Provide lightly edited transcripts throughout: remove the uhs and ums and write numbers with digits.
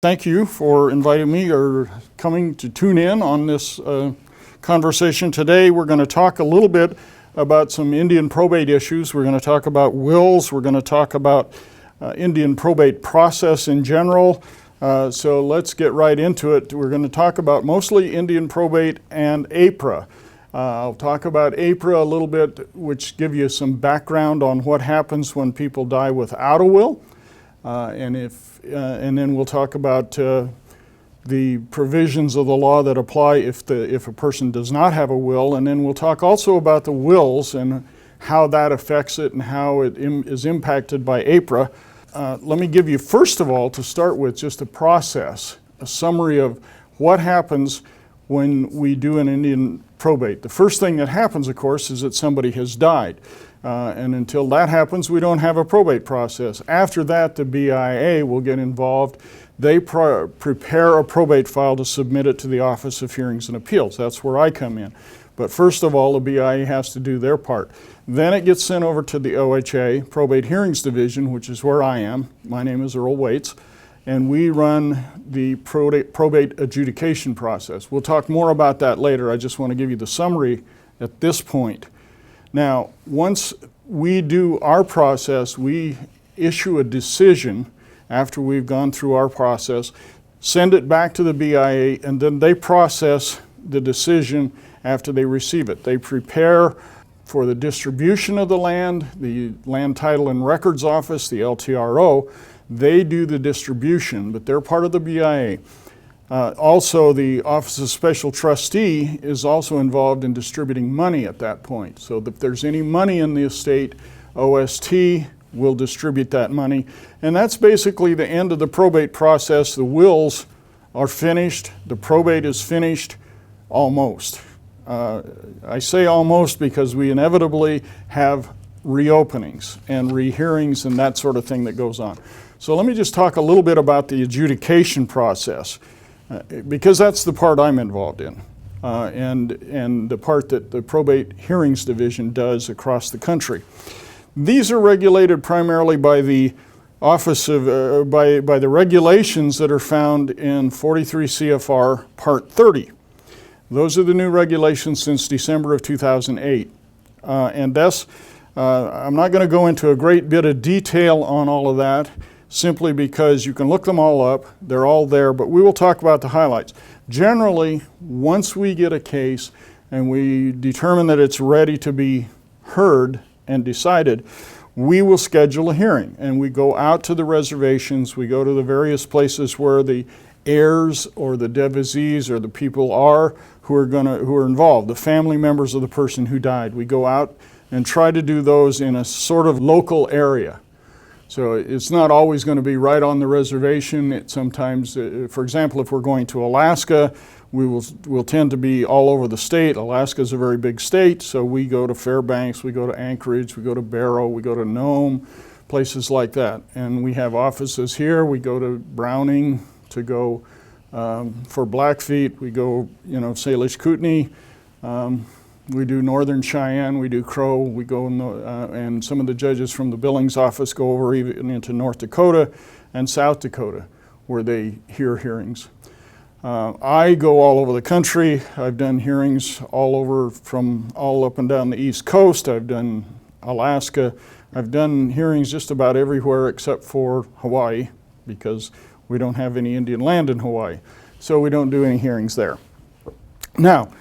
Thank you for inviting me or coming to tune in on this conversation today. We're going to talk a little bit about some Indian probate issues. We're going to talk about wills. We're going to talk about Indian probate process in general. So let's get right into it. We're going to talk about mostly Indian probate and AIPRA. I'll talk about AIPRA a little bit, which give you some background on what happens when people die without a will. And then we'll talk about the provisions of the law that apply if a person does not have a will, and then we'll talk also about the wills and how that affects it and how it is impacted by AIPRA. Let me give you, first of all, to start with, just a process, a summary of what happens when we do an Indian probate. The first thing that happens, of course, is that somebody has died. And until that happens, we don't have a probate process. After that, the BIA will get involved. They prepare a probate file to submit it to the Office of Hearings and Appeals. That's where I come in. But first of all, the BIA has to do their part. Then it gets sent over to the OHA, Probate Hearings Division, which is where I am. My name is Earl Waits. And we run the probate adjudication process. We'll talk more about that later. I just want to give you the summary at this point. Now, once we do our process, we issue a decision after we've gone through our process, send it back to the BIA, and then they process the decision after they receive it. They prepare for the distribution of the Land Title and Records Office, the LTRO. They do the distribution, but they're part of the BIA. Also, the Office of Special Trustee is also involved in distributing money at that point. So if there's any money in the estate, OST will distribute that money. And that's basically the end of the probate process. The wills are finished. The probate is finished, almost. I say almost because we inevitably have reopenings and rehearings and that sort of thing that goes on. So let me just talk a little bit about the adjudication process. Because that's the part I'm involved in, and the part that the Probate Hearings Division does across the country. These are regulated primarily by the Office of, by the regulations that are found in 43 CFR Part 30. Those are the new regulations since December of 2008. And that's, I'm not going to go into a great bit of detail on all of that, simply because you can look them all up. They're all there, but we will talk about the highlights. Generally, once we get a case and we determine that it's ready to be heard and decided, we will schedule a hearing. And we go out to the reservations, we go to the various places where the heirs or the devisees or the people are who are involved, the family members of the person who died. We go out and try to do those in a sort of local area. So it's not always going to be right on the reservation. It sometimes, for example, if we're going to Alaska, we'll tend to be all over the state. Alaska is a very big state, so we go to Fairbanks, we go to Anchorage, we go to Barrow, we go to Nome, places like that. And we have offices here. We go to Browning to go for Blackfeet. We go, Salish Kootenai. We do Northern Cheyenne, we do Crow, we go and some of the judges from the Billings office go over even into North Dakota and South Dakota where they hear hearings. I go all over the country. I've done hearings all over, from all up and down the East Coast. I've done Alaska. I've done hearings just about everywhere except for Hawaii, because we don't have any Indian land in Hawaii. So we don't do any hearings there. Now,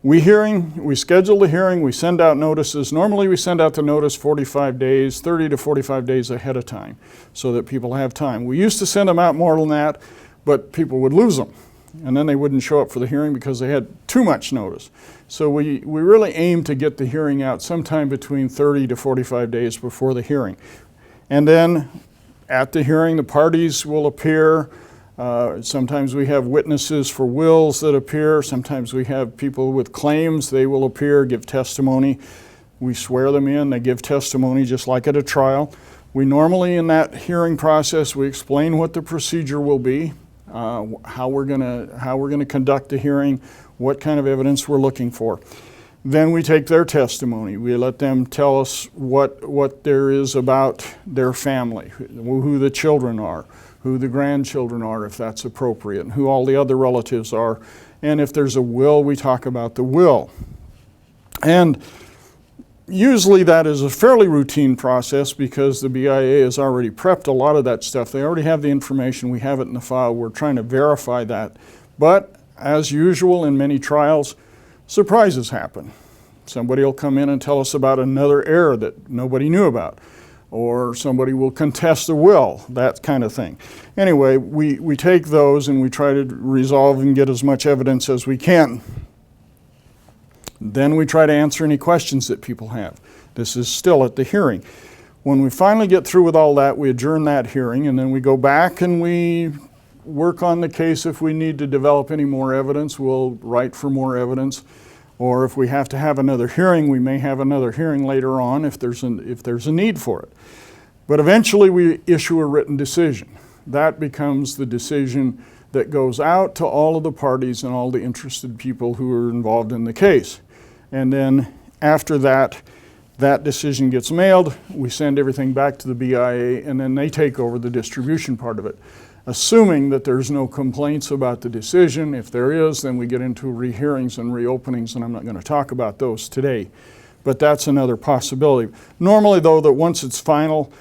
we schedule the hearing, we send out notices. Normally we send out the notice 45 days, 30 to 45 days ahead of time, so that people have time. We used to send them out more than that, but people would lose them. And then they wouldn't show up for the hearing because they had too much notice. So we really aim to get the hearing out sometime between 30 to 45 days before the hearing. And then at the hearing, the parties will appear. Sometimes we have witnesses for wills that appear. Sometimes we have people with claims. They will appear, give testimony. We swear them in. They give testimony just like at a trial. We normally, in that hearing process, we explain what the procedure will be. how we're gonna conduct the hearing, what kind of evidence we're looking for. Then we take their testimony. We let them tell us what there is about their family, who the children are, who the grandchildren are, if that's appropriate, and who all the other relatives are. And if there's a will, we talk about the will. And usually that is a fairly routine process because the BIA has already prepped a lot of that stuff. They already have the information. We have it in the file. We're trying to verify that. But as usual in many trials, surprises happen. Somebody will come in and tell us about another error that nobody knew about, or somebody will contest a will, that kind of thing. Anyway, we take those and we try to resolve and get as much evidence as we can. Then we try to answer any questions that people have. This is still at the hearing. When we finally get through with all that, we adjourn that hearing, and then we go back and we work on the case. If we need to develop any more evidence, we'll write for more evidence. Or if we have to have another hearing, we may have another hearing later on if there's a need for it. But eventually we issue a written decision. That becomes the decision that goes out to all of the parties and all the interested people who are involved in the case. And then after that, that decision gets mailed, we send everything back to the BIA, and then they take over the distribution part of it. Assuming that there's no complaints about the decision. If there is, then we get into rehearings and reopenings, and I'm not going to talk about those today. But that's another possibility. Normally, though, that once it's final,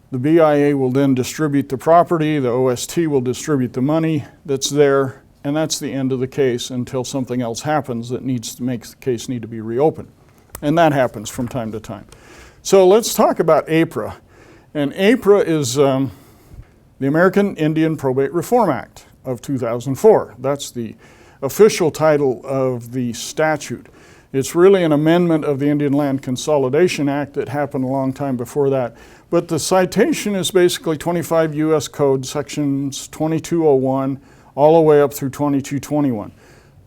the BIA will then distribute the property, the OST will distribute the money that's there, and that's the end of the case until something else happens that makes the case need to be reopened. And that happens from time to time. So let's talk about AIPRA. And AIPRA is the American Indian Probate Reform Act of 2004. That's the official title of the statute. It's really an amendment of the Indian Land Consolidation Act that happened a long time before that. But the citation is basically 25 U.S. Code sections 2201 all the way up through 2221.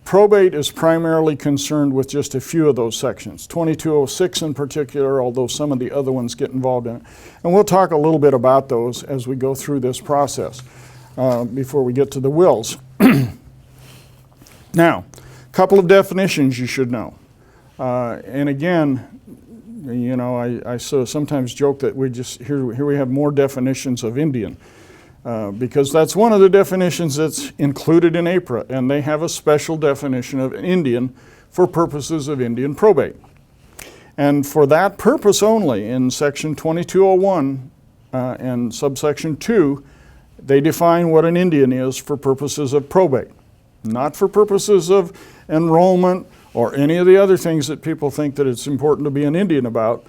Probate is primarily concerned with just a few of those sections, 2206 in particular, although some of the other ones get involved in it. And we'll talk a little bit about those as we go through this process before we get to the wills. Now, a couple of definitions you should know. And again, you know, I sometimes joke that here we have more definitions of Indian. Because that's one of the definitions that's included in AIPRA, and they have a special definition of Indian for purposes of Indian probate. And for that purpose only, in section 2201 and subsection 2, they define what an Indian is for purposes of probate, not for purposes of enrollment or any of the other things that people think that it's important to be an Indian about.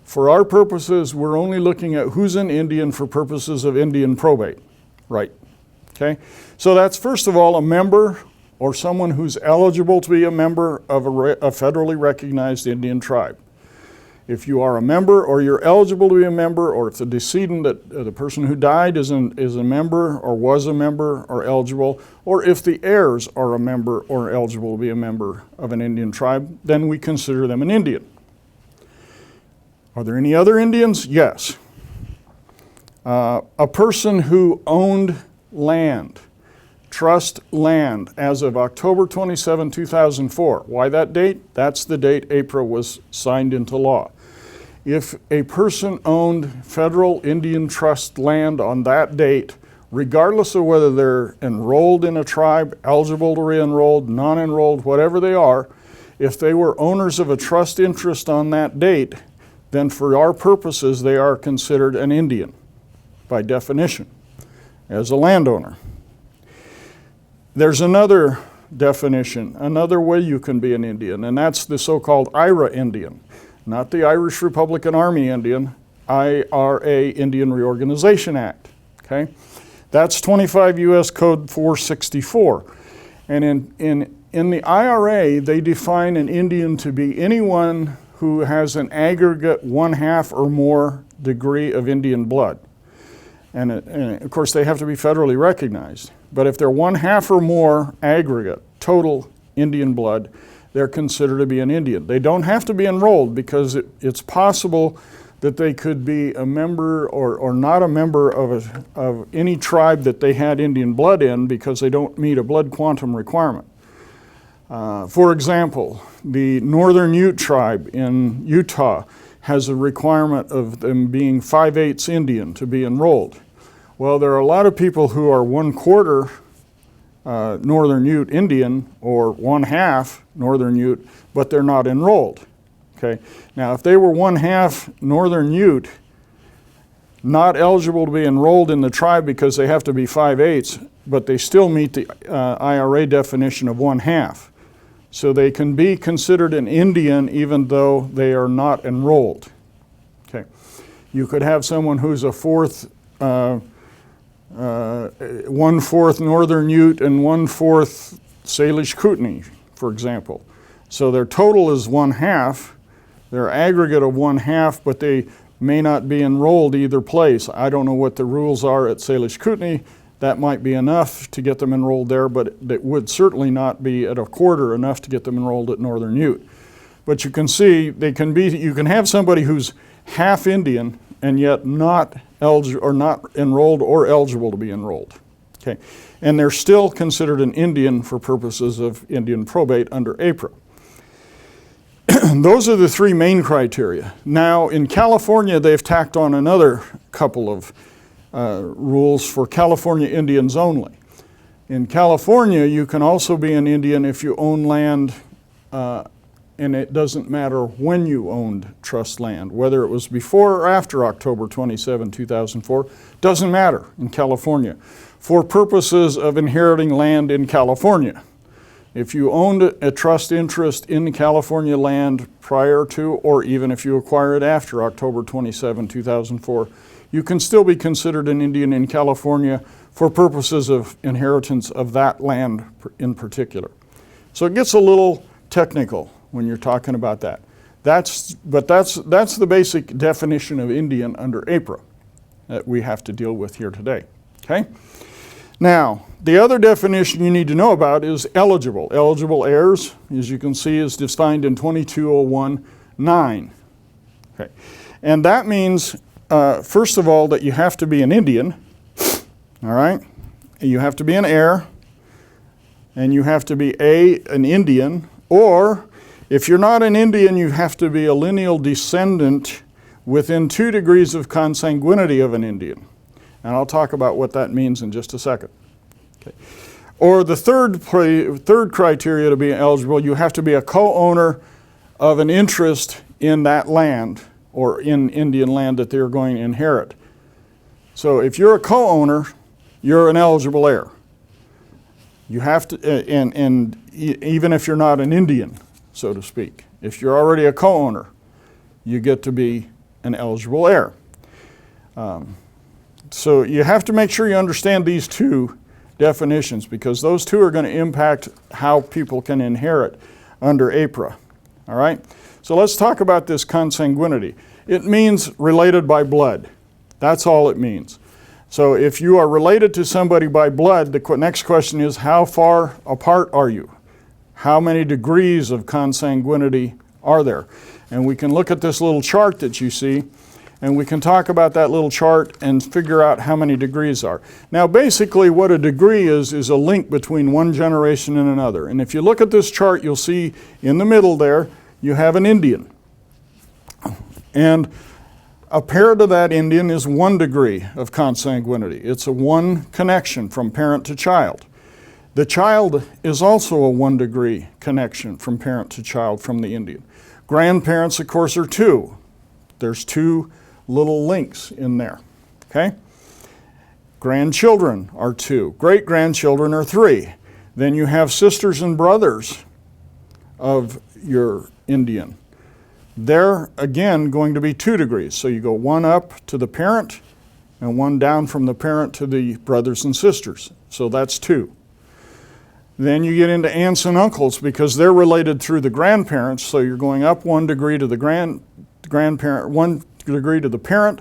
For our purposes, we're only looking at who's an Indian for purposes of Indian probate, right? Okay, so that's first of all a member or someone who's eligible to be a member of a federally recognized Indian tribe. If you are a member or you're eligible to be a member, or if the decedent, the person who died is a member or was a member or eligible, or if the heirs are a member or eligible to be a member of an Indian tribe, then we consider them an Indian. Are there any other Indians? Yes. A person who owned land, trust land, as of October 27, 2004. Why that date? That's the date AIPRA was signed into law. If a person owned federal Indian trust land on that date, regardless of whether they're enrolled in a tribe, eligible to re-enrolled, non-enrolled, whatever they are, if they were owners of a trust interest on that date, then for our purposes, they are considered an Indian by definition as a landowner. There's another definition, another way you can be an Indian, and that's the so-called IRA Indian, not the Irish Republican Army Indian, IRA, Indian Reorganization Act, okay? That's 25 U.S. Code 464. And in the IRA, they define an Indian to be anyone who has an aggregate 1/2 or more degree of Indian blood. And of course, they have to be federally recognized. But if they're 1/2 or more aggregate, total Indian blood, they're considered to be an Indian. They don't have to be enrolled because it's possible that they could be a member or not a member of any tribe that they had Indian blood in because they don't meet a blood quantum requirement. For example, the Northern Ute tribe in Utah has a requirement of them being 5/8 Indian to be enrolled. Well, there are a lot of people who are 1/4 Northern Ute Indian or 1/2 Northern Ute, but they're not enrolled. Okay. Now, if they were 1/2 Northern Ute, not eligible to be enrolled in the tribe because they have to be 5/8, but they still meet the IRA definition of 1/2. So they can be considered an Indian even though they are not enrolled. Okay. You could have someone who's a 1/4 Northern Ute and 1/4 Salish Kootenai, for example. So their total is 1/2. Their aggregate of 1/2, but they may not be enrolled either place. I don't know what the rules are at Salish Kootenai. That might be enough to get them enrolled there, but it would certainly not be at 1/4 enough to get them enrolled at Northern Ute. But you can see you can have somebody who's half Indian and yet not enrolled or eligible to be enrolled. Okay. And they're still considered an Indian for purposes of Indian probate under AIPRA. Those are the three main criteria. Now, in California, they've tacked on another couple of rules for California Indians only. In California, you can also be an Indian if you own land, and it doesn't matter when you owned trust land, whether it was before or after October 27, 2004, doesn't matter in California, for purposes of inheriting land in California. If you owned a trust interest in California land prior to, or even if you acquire it after October 27, 2004, you can still be considered an Indian in California for purposes of inheritance of that land in particular. So it gets a little technical when you're talking about that. That's the basic definition of Indian under AIPRA that we have to deal with here today. Okay? Now, the other definition you need to know about is eligible. Eligible heirs, as you can see, is defined in 2201(9). Okay. And that means, first of all, that you have to be an Indian, all right? You have to be an heir, and you have to be an Indian, or if you're not an Indian, you have to be a lineal descendant within 2 degrees of consanguinity of an Indian. And I'll talk about what that means in just a second. Okay. Or the third criteria to be eligible, you have to be a co-owner of an interest in that land or in Indian land that they're going to inherit. So if you're a co-owner, you're an eligible heir. You have to, and even if you're not an Indian, so to speak, if you're already a co-owner, you get to be an eligible heir. So you have to make sure you understand these two definitions because those two are going to impact how people can inherit under AIPRA. All right? So let's talk about this consanguinity. It means related by blood. That's all it means. So if you are related to somebody by blood, the next question is how far apart are you? How many degrees of consanguinity are there? And we can look at this little chart that you see, and we can talk about that little chart and figure out how many degrees are. Now basically what a degree is a link between one generation and another. And if you look at this chart, you'll see in the middle there, you have an Indian. And a pair to that Indian is 1 degree of consanguinity. It's a 1 connection from parent to child. The child is also a 1 degree connection from parent to child from the Indian. Grandparents, of course, are 2. There's 2 little links in there, okay? Grandchildren are 2. Great-grandchildren are 3. Then you have sisters and brothers of your Indian. They're, again, going to be 2 degrees. So you go 1 up to the parent and 1 down from the parent to the brothers and sisters. So that's 2. Then you get into aunts and uncles because they're related through the grandparents. So you're going up 1 degree to the grandparent, 1 degree to the parent,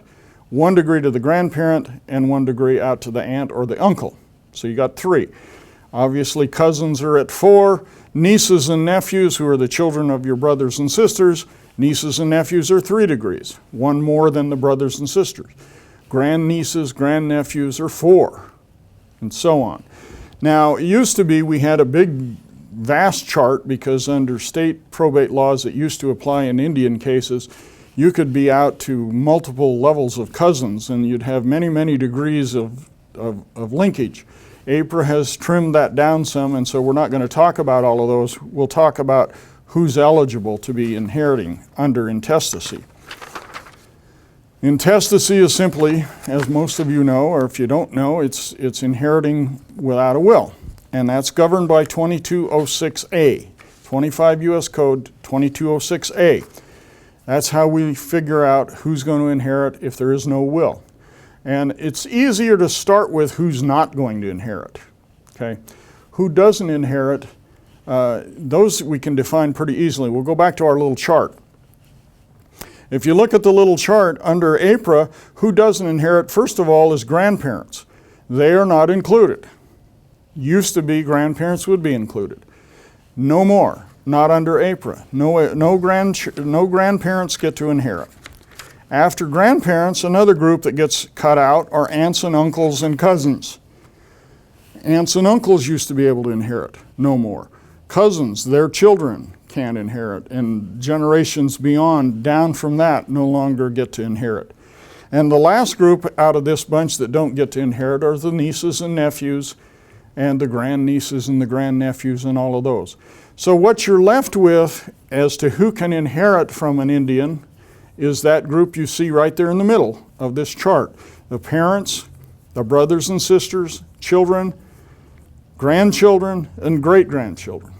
1 degree to the grandparent, and 1 degree out to the aunt or the uncle. So you got 3. Obviously, cousins are at 4, nieces and nephews who are the children of your brothers and sisters, Nieces and nephews are 3 degrees, one more than the brothers and sisters. Grandnieces, grandnephews are 4, and so on. Now, it used to be we had a big, vast chart because under state probate laws that used to apply in Indian cases, you could be out to multiple levels of cousins and you'd have many, many degrees of linkage. AIPRA has trimmed that down some, and so we're not going to talk about all of those. We'll talk about who's eligible to be inheriting under intestacy. Intestacy is simply, as most of you know, or if you don't know, it's inheriting without a will. And that's governed by 2206A, 25 U.S. Code 2206A. That's how we figure out who's going to inherit if there is no will. And it's easier to start with who's not going to inherit. Okay? Who doesn't inherit, those we can define pretty easily. We'll go back to our little chart. If you look at the little chart under AIPRA, who doesn't inherit, first of all, is grandparents. They are not included. Used to be grandparents would be included. No more, not under AIPRA. No grandparents get to inherit. After grandparents, another group that gets cut out are aunts and uncles and cousins. Aunts and uncles used to be able to inherit, no more. Cousins, their children can't inherit, and generations beyond, down from that, no longer get to inherit. And the last group out of this bunch that don't get to inherit are the nieces and nephews, and the grandnieces and the grandnephews and all of those. So what you're left with as to who can inherit from an Indian is that group you see right there in the middle of this chart. The parents, the brothers and sisters, children, grandchildren, and great-grandchildren.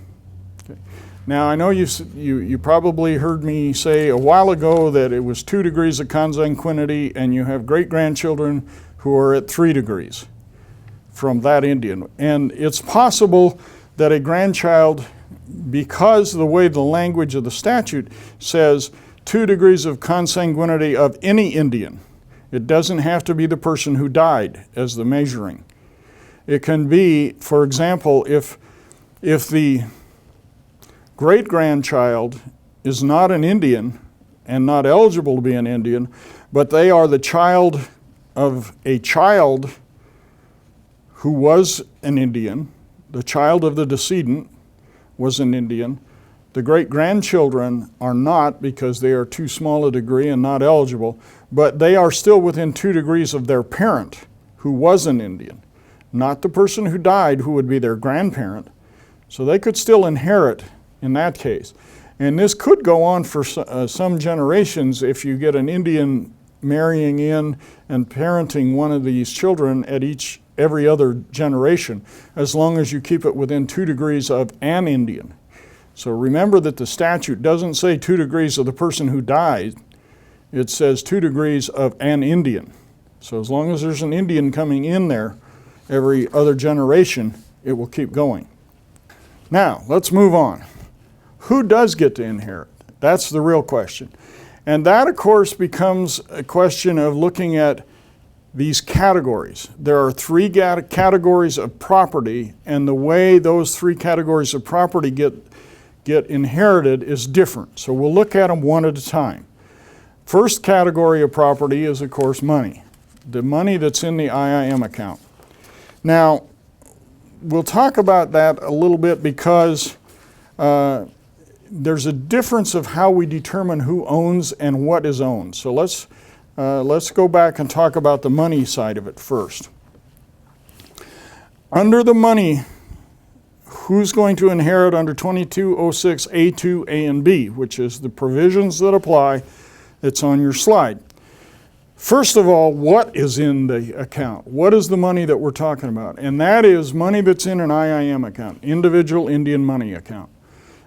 Okay. Now, I know you probably heard me say a while ago that it was 2 degrees of consanguinity, and you have great-grandchildren who are at 3 degrees from that Indian. And it's possible that a grandchild, because the way the language of the statute says 2 degrees of consanguinity of any Indian, it doesn't have to be the person who died as the measuring. It can be, for example, if the great-grandchild is not an Indian and not eligible to be an Indian, but they are the child of a child who was an Indian, the child of the decedent was an Indian, the great-grandchildren are not because they are too small a degree and not eligible, but they are still within 2 degrees of their parent who was an Indian, not the person who died who would be their grandparent. So they could still inherit in that case. And this could go on for some generations if you get an Indian marrying in and parenting one of these children at every other generation, as long as you keep it within 2 degrees of an Indian. So remember that the statute doesn't say 2 degrees of the person who died, it says 2 degrees of an Indian. So as long as there's an Indian coming in there every other generation, it will keep going. Now, let's move on. Who does get to inherit? That's the real question. And that, of course, becomes a question of looking at these categories. There are 3 categories of property, and the way those 3 categories of property get inherited is different. So we'll look at them one at a time. First category of property is, of course, money. The money that's in the IIM account. Now, we'll talk about that a little bit because there's a difference of how we determine who owns and what is owned. So let's go back and talk about the money side of it first. Under the money, who's going to inherit under 2206A2, A, and B, which is the provisions that apply that's on your slide. First of all, what is in the account? What is the money that we're talking about? And that is money that's in an IIM account, individual Indian money account.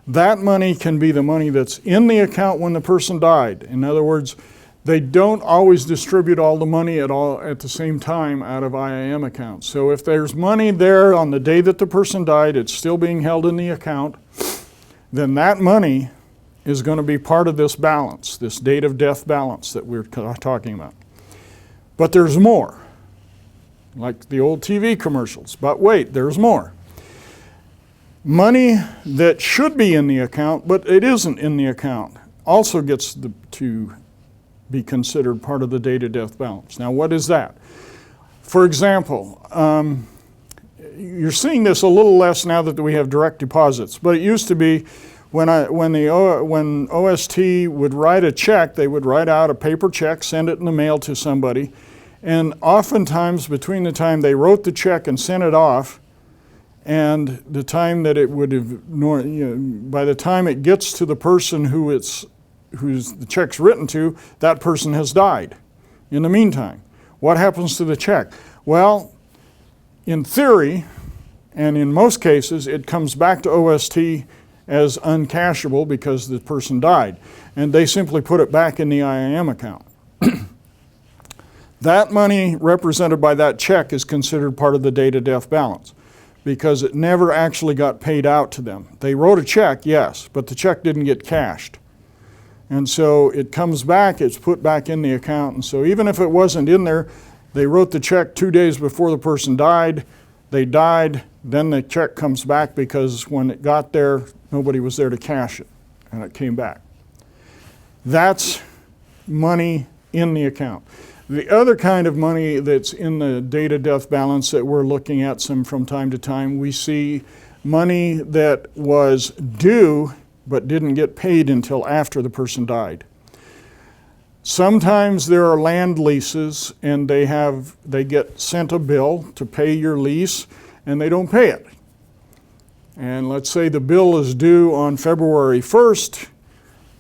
That money can be the money that's in the account when the person died. In other words, they don't always distribute all the money at the same time out of IIM accounts. So if there's money there on the day that the person died, it's still being held in the account, then that money is going to be part of this balance, this date of death balance that we're talking about. But there's more, like the old TV commercials. But wait, there's more. Money that should be in the account, but it isn't in the account. also gets to be considered part of the date-of-death balance. Now, what is that? For example, you're seeing this a little less now that we have direct deposits, but it used to be when OST would write a check, they would write out a paper check, send it in the mail to somebody, and oftentimes between the time they wrote the check and sent it off and the time that it would have, by the time it gets to the person who's the check's written to, that person has died. In the meantime, what happens to the check? Well, in theory, and in most cases, it comes back to OST as uncashable because the person died, and they simply put it back in the IAM account. That money represented by that check is considered part of the date-of-death balance because it never actually got paid out to them. They wrote a check, yes, but the check didn't get cashed. And so it comes back, it's put back in the account, and so even if it wasn't in there, they wrote the check 2 days before the person died, they died, then the check comes back because when it got there, nobody was there to cash it, and it came back. That's money in the account. The other kind of money that's in the date-of-death balance that we're looking at from time to time, we see money that was due but didn't get paid until after the person died. Sometimes there are land leases and they get sent a bill to pay your lease and they don't pay it. And let's say the bill is due on February 1st.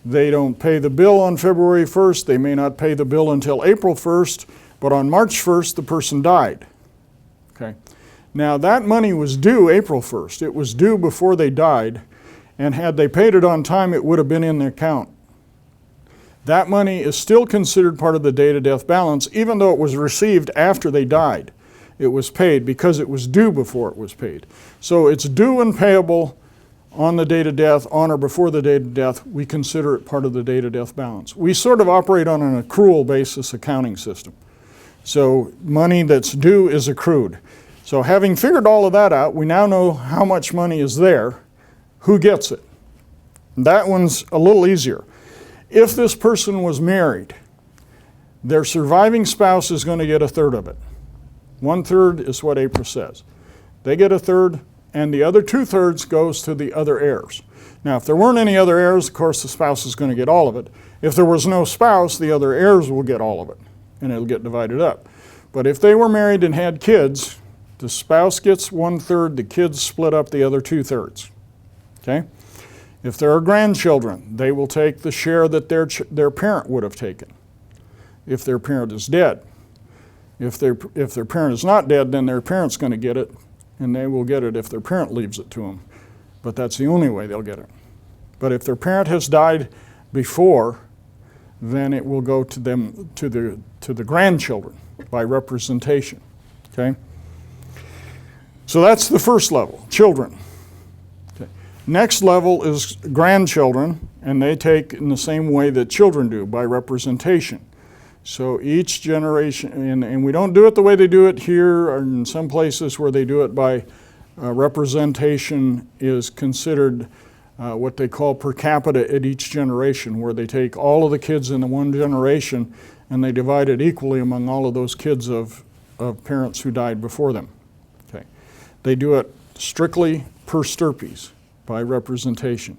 They don't pay the bill on February 1st. They may not pay the bill until April 1st, but on March 1st, the person died. Okay. Now that money was due April 1st. It was due before they died, and had they paid it on time, it would have been in the account. That money is still considered part of the date-of-death balance, even though it was received after they died. It was paid because it was due before it was paid. So it's due and payable on the date of death, on or before the date of death. We consider it part of the date-of-death balance. We sort of operate on an accrual basis accounting system. So money that's due is accrued. So having figured all of that out, we now know how much money is there, who gets it. And that one's a little easier. If this person was married, their surviving spouse is going to get 1/3 of it. 1/3 is what AIPRA says. They get 1/3, and the other 2/3 goes to the other heirs. Now, if there weren't any other heirs, of course, the spouse is going to get all of it. If there was no spouse, the other heirs will get all of it, and it'll get divided up. But if they were married and had kids, the spouse gets 1/3, the kids split up the other 2/3. Okay? If there are grandchildren, they will take the share that their parent would have taken if their parent is dead. If their parent is not dead, then their parent's going to get it, and they will get it if their parent leaves it to them. But that's the only way they'll get it. But if their parent has died before, then it will go to them, to the grandchildren by representation. Okay? So that's the first level, children. Okay. Next level is grandchildren, and they take in the same way that children do, by representation. So each generation, and we don't do it the way they do it here, or in some places where they do it by representation is considered what they call per capita at each generation, where they take all of the kids in the one generation and they divide it equally among all of those kids of parents who died before them. Okay. They do it strictly per stirpes, by representation.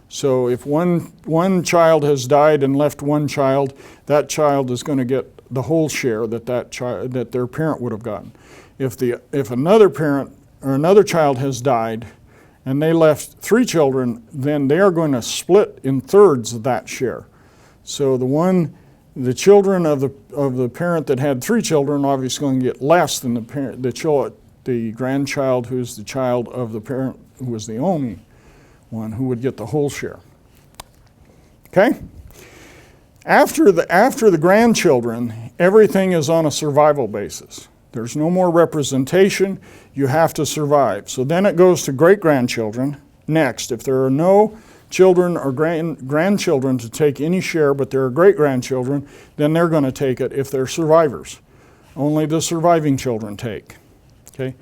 So if one child has died and left one child, that child is going to get the whole share that their parent would have gotten. If another parent or another child has died and they left 3 children, then they are going to split in thirds of that share. So the children of the parent that had 3 children are obviously going to get less than the grandchild who's the child of the parent who was the only one who would get the whole share. Okay? After the grandchildren, everything is on a survival basis. There's no more representation. You have to survive. So then it goes to great-grandchildren next. If there are no children or grandchildren to take any share, but there are great-grandchildren, then they're going to take it if they're survivors. Only the surviving children take. Okay?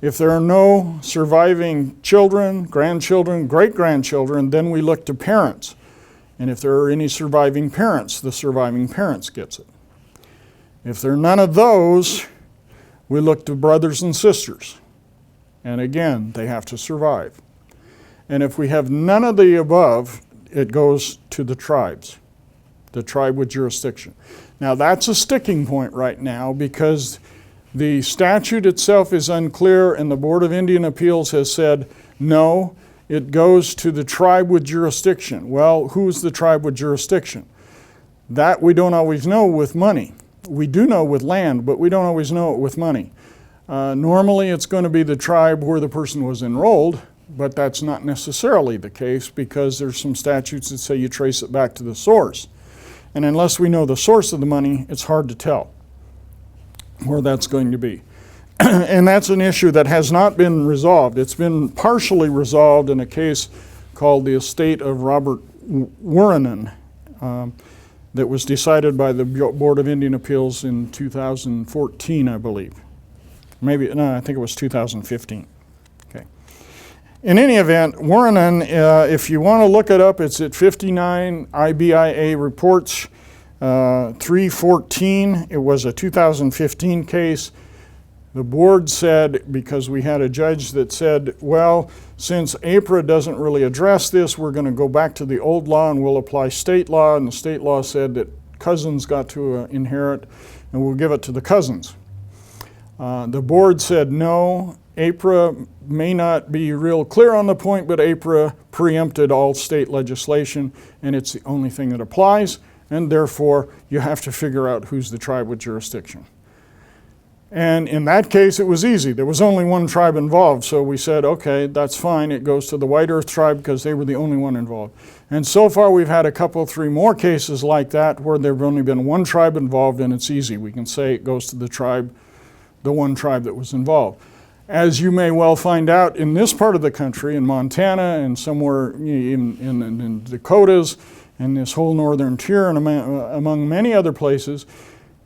If there are no surviving children, grandchildren, great-grandchildren, then we look to parents. And if there are any surviving parents, the surviving parents gets it. If there are none of those, we look to brothers and sisters. And again, they have to survive. And if we have none of the above, it goes to the tribes, the tribe with jurisdiction. Now that's a sticking point right now because the statute itself is unclear and the Board of Indian Appeals has said, no, it goes to the tribe with jurisdiction. Well, who's the tribe with jurisdiction? That we don't always know with money. We do know with land, but we don't always know it with money. Normally it's going to be the tribe where the person was enrolled, but that's not necessarily the case because there's some statutes that say you trace it back to the source. And unless we know the source of the money, it's hard to tell where that's going to be. And that's an issue that has not been resolved. It's been partially resolved in a case called the estate of Robert Wuorinen that was decided by the Board of Indian Appeals in 2014, I believe. Maybe, no, I think it was 2015. Okay. In any event, Wuorinen, if you want to look it up, it's at 59 IBIA Reports 314. It was a 2015 case. The board said, because we had a judge that said, well, since AIPRA doesn't really address this, we're going to go back to the old law and we'll apply state law. And the state law said that cousins got to inherit and we'll give it to the cousins. The board said no, AIPRA may not be real clear on the point, but AIPRA preempted all state legislation and it's the only thing that applies, and therefore you have to figure out who's the tribe with jurisdiction. And in that case, it was easy. There was only one tribe involved, so we said, okay, that's fine. It goes to the White Earth tribe because they were the only one involved. And so far, we've had a couple, 3 more cases like that where there've only been one tribe involved, and it's easy. We can say it goes to the tribe, the one tribe that was involved. As you may well find out, in this part of the country, in Montana and somewhere in Dakotas, and this whole northern tier, and among many other places,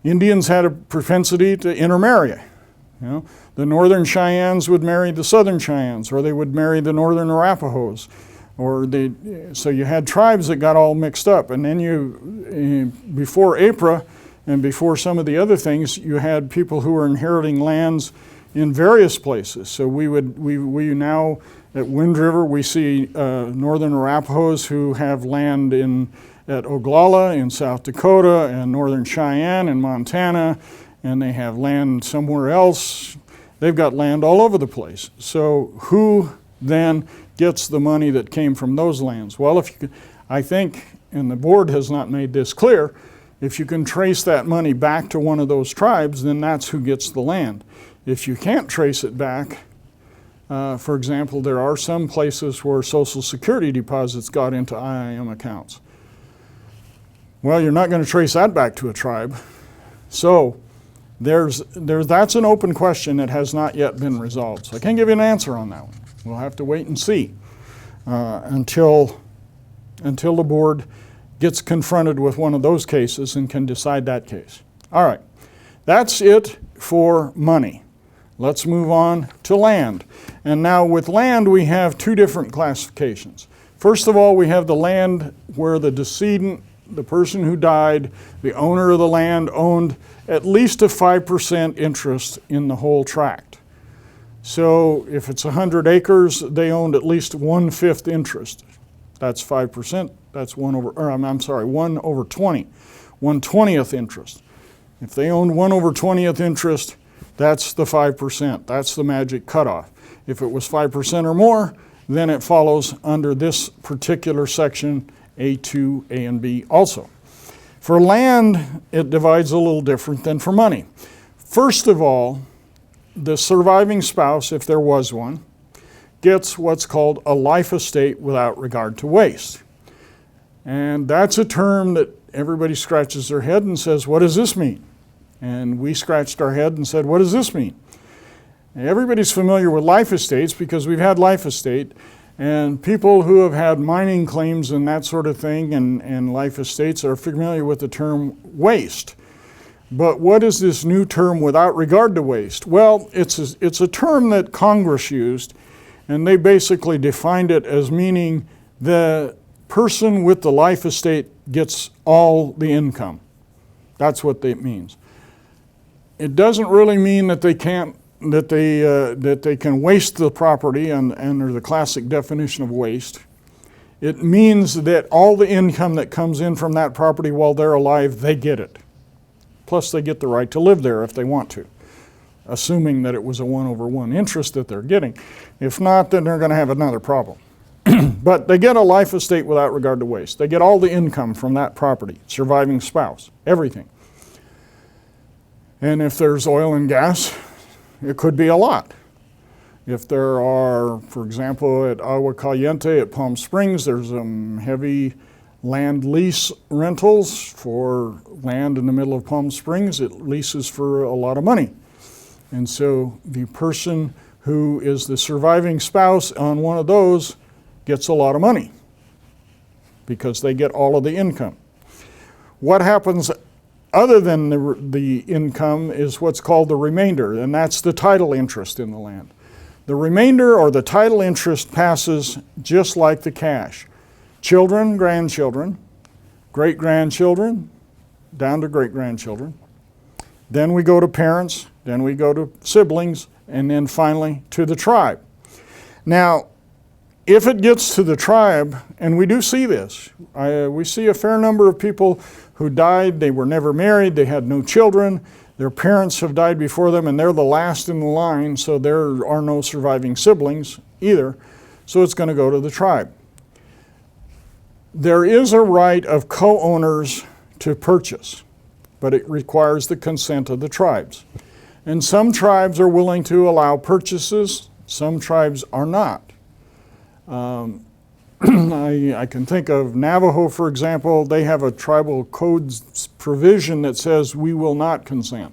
Indians had a propensity to intermarry. You know, the northern Cheyennes would marry the southern Cheyennes, or they would marry the northern Arapahoes, so you had tribes that got all mixed up. And then before AIPRA and before some of the other things, you had people who were inheriting lands in various places. So we now at Wind River we see northern Arapahoes who have land at Oglala in South Dakota and northern Cheyenne in Montana, and they have land somewhere else. They've got land all over the place. So who then gets the money that came from those lands? Well, I think, and the board has not made this clear, if you can trace that money back to one of those tribes, then that's who gets the land. If you can't trace it back, for example, there are some places where Social Security deposits got into IIM accounts. Well, you're not going to trace that back to a tribe. So that's an open question that has not yet been resolved. So I can't give you an answer on that one. We'll have to wait and see until the board gets confronted with one of those cases and can decide that case. All right, that's it for money. Let's move on to land. And now with land, we have 2 different classifications. First of all, we have the land where the decedent, the person who died, the owner of the land, owned at least a 5% interest in the whole tract. So if it's 100 acres, they owned at least 1/5 interest. That's 5%. That's 1 over 20, 1/20th interest. If they owned 1 over 20th interest, that's the 5%. That's the magic cutoff. If it was 5% or more, then it follows under this particular section, A2, A, and B also. For land, it divides a little different than for money. First of all, the surviving spouse, if there was one, gets what's called a life estate without regard to waste. And that's a term that everybody scratches their head and says, what does this mean? And we scratched our head and said, what does this mean? And everybody's familiar with life estates because we've had life estate, and people who have had mining claims and that sort of thing and life estates are familiar with the term waste. But what is this new term without regard to waste? Well, it's a term that Congress used, and they basically defined it as meaning the person with the life estate gets all the income. That's what it means. It doesn't really mean that they can't, that they can waste the property under the classic definition of waste. It means that all the income that comes in from that property while they're alive, they get it. Plus they get the right to live there if they want to, assuming that it was a 1/1 interest that they're getting. If not, then they're going to have another problem. But they get a life estate without regard to waste. They get all the income from that property, surviving spouse, everything. And if there's oil and gas, it could be a lot. If there are, for example, at Agua Caliente at Palm Springs, there's heavy land lease rentals for land in the middle of Palm Springs. It leases for a lot of money. And so the person who is the surviving spouse on one of those gets a lot of money because they get all of the income. What happens other than the income is what's called the remainder, and that's the title interest in the land. The remainder or the title interest passes just like the cash. Children, grandchildren, great-grandchildren, down to great-grandchildren. Then we go to parents, then we go to siblings, and then finally to the tribe. Now, if it gets to the tribe, and we do see this, we see a fair number of people who died, they were never married, they had no children, their parents have died before them, and they're the last in the line, so there are no surviving siblings either, so it's going to go to the tribe. There is a right of co-owners to purchase, but it requires the consent of the tribes. And some tribes are willing to allow purchases, some tribes are not. I can think of Navajo, for example. They have a tribal codes provision that says we will not consent.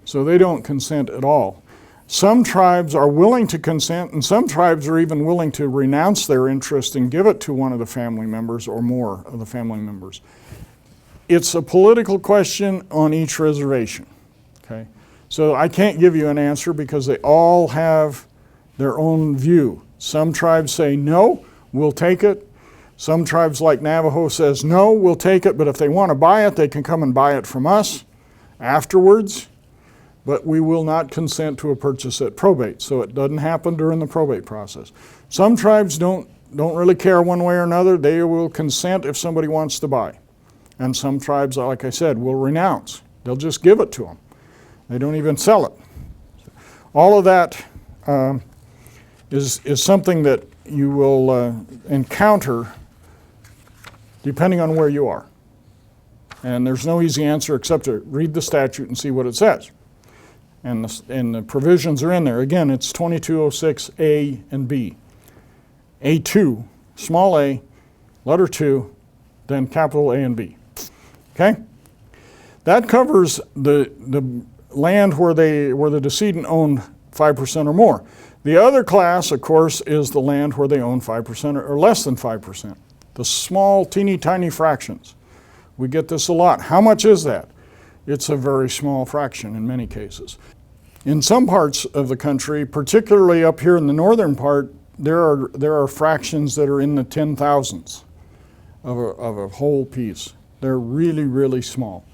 So they don't consent at all. Some tribes are willing to consent, and some tribes are even willing to renounce their interest and give it to one of the family members or more of the family members. It's a political question on each reservation. Okay? So I can't give you an answer because they all have their own view. Some tribes say, no, we'll take it. Some tribes like Navajo says, no, we'll take it, but if they want to buy it, they can come and buy it from us afterwards. But we will not consent to a purchase at probate, so it doesn't happen during the probate process. Some tribes don't really care one way or another. They will consent if somebody wants to buy. And some tribes, like I said, will renounce. They'll just give it to them. They don't even sell it. All of that is something that you will encounter depending on where you are. And there's no easy answer except to read the statute and see what it says. And the provisions are in there. Again, it's 2206 A and B. A2, small a, letter 2, then capital A and B. Okay? That covers the land where the decedent owned 5% or more. The other class, of course, is the land where they own 5% or less than 5%. The small, teeny tiny fractions. We get this a lot. How much is that? It's a very small fraction in many cases. In some parts of the country, particularly up here in the northern part, there are fractions that are in the 10,000s of a whole piece. They're really, really small.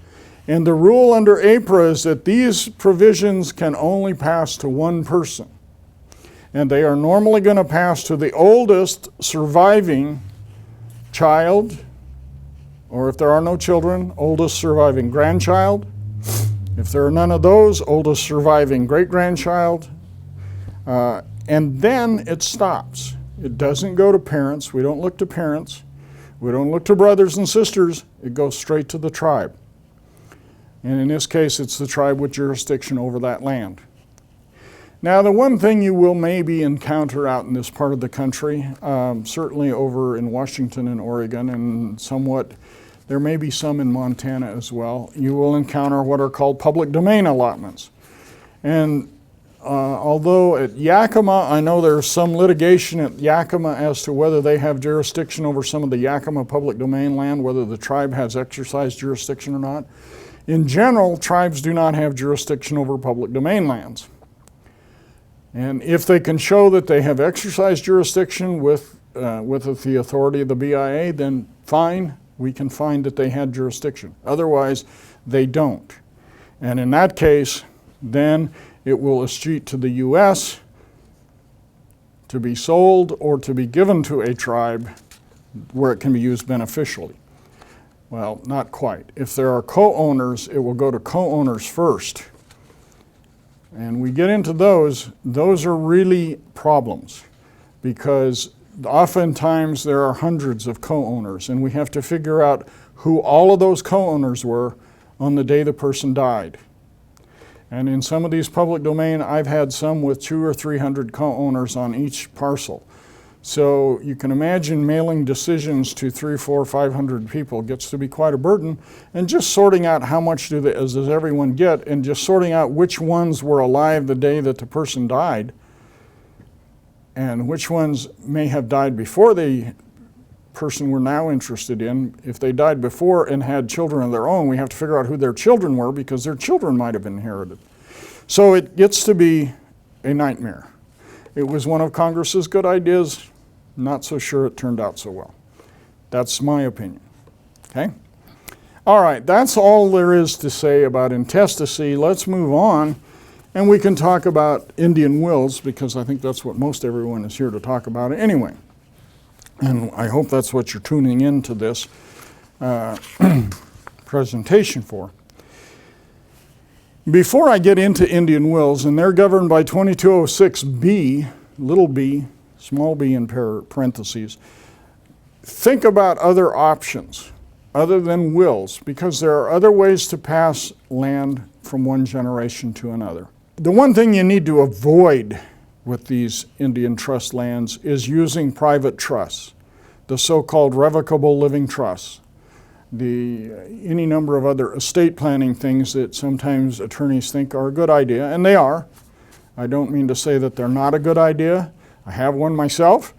And the rule under AIPRA is that these provisions can only pass to one person. And they are normally going to pass to the oldest surviving child, or if there are no children, oldest surviving grandchild. If there are none of those, oldest surviving great-grandchild. And then it stops. It doesn't go to parents. We don't look to parents. We don't look to brothers and sisters. It goes straight to the tribe. And in this case, it's the tribe with jurisdiction over that land. Now, the one thing you will maybe encounter out in this part of the country, certainly over in Washington and Oregon, and somewhat, there may be some in Montana as well, you will encounter what are called public domain allotments. And although at Yakima, I know there's some litigation at Yakima as to whether they have jurisdiction over some of the Yakima public domain land, whether the tribe has exercised jurisdiction or not. In general, tribes do not have jurisdiction over public domain lands. And if they can show that they have exercised jurisdiction with with the authority of the BIA, then fine, we can find that they had jurisdiction. Otherwise, they don't. And in that case, then it will escheat to the U.S. to be sold or to be given to a tribe where it can be used beneficially. Well, not quite. If there are co-owners, it will go to co-owners first. And we get into those are really problems because oftentimes there are hundreds of co-owners and we have to figure out who all of those co-owners were on the day the person died. And in some of these public domain, I've had some with 200 or 300 co-owners on each parcel. So you can imagine mailing decisions to 300, 400, 500 people gets to be quite a burden. And just sorting out how much does everyone get, and just sorting out which ones were alive the day that the person died, and which ones may have died before the person we're now interested in. If they died before and had children of their own, we have to figure out who their children were because their children might have inherited. So it gets to be a nightmare. It was one of Congress's good ideas. Not so sure it turned out so well. That's my opinion. Okay? All right, that's all there is to say about intestacy. Let's move on, and we can talk about Indian wills because I think that's what most everyone is here to talk about anyway. And I hope that's what you're tuning into this presentation for. Before I get into Indian wills, and they're governed by 2206B, little b, small b in parentheses, think about other options other than wills, because there are other ways to pass land from one generation to another. The one thing you need to avoid with these Indian trust lands is using private trusts, the so-called revocable living trusts, any number of other estate planning things that sometimes attorneys think are a good idea, and they are. I don't mean to say that they're not a good idea. I have one myself,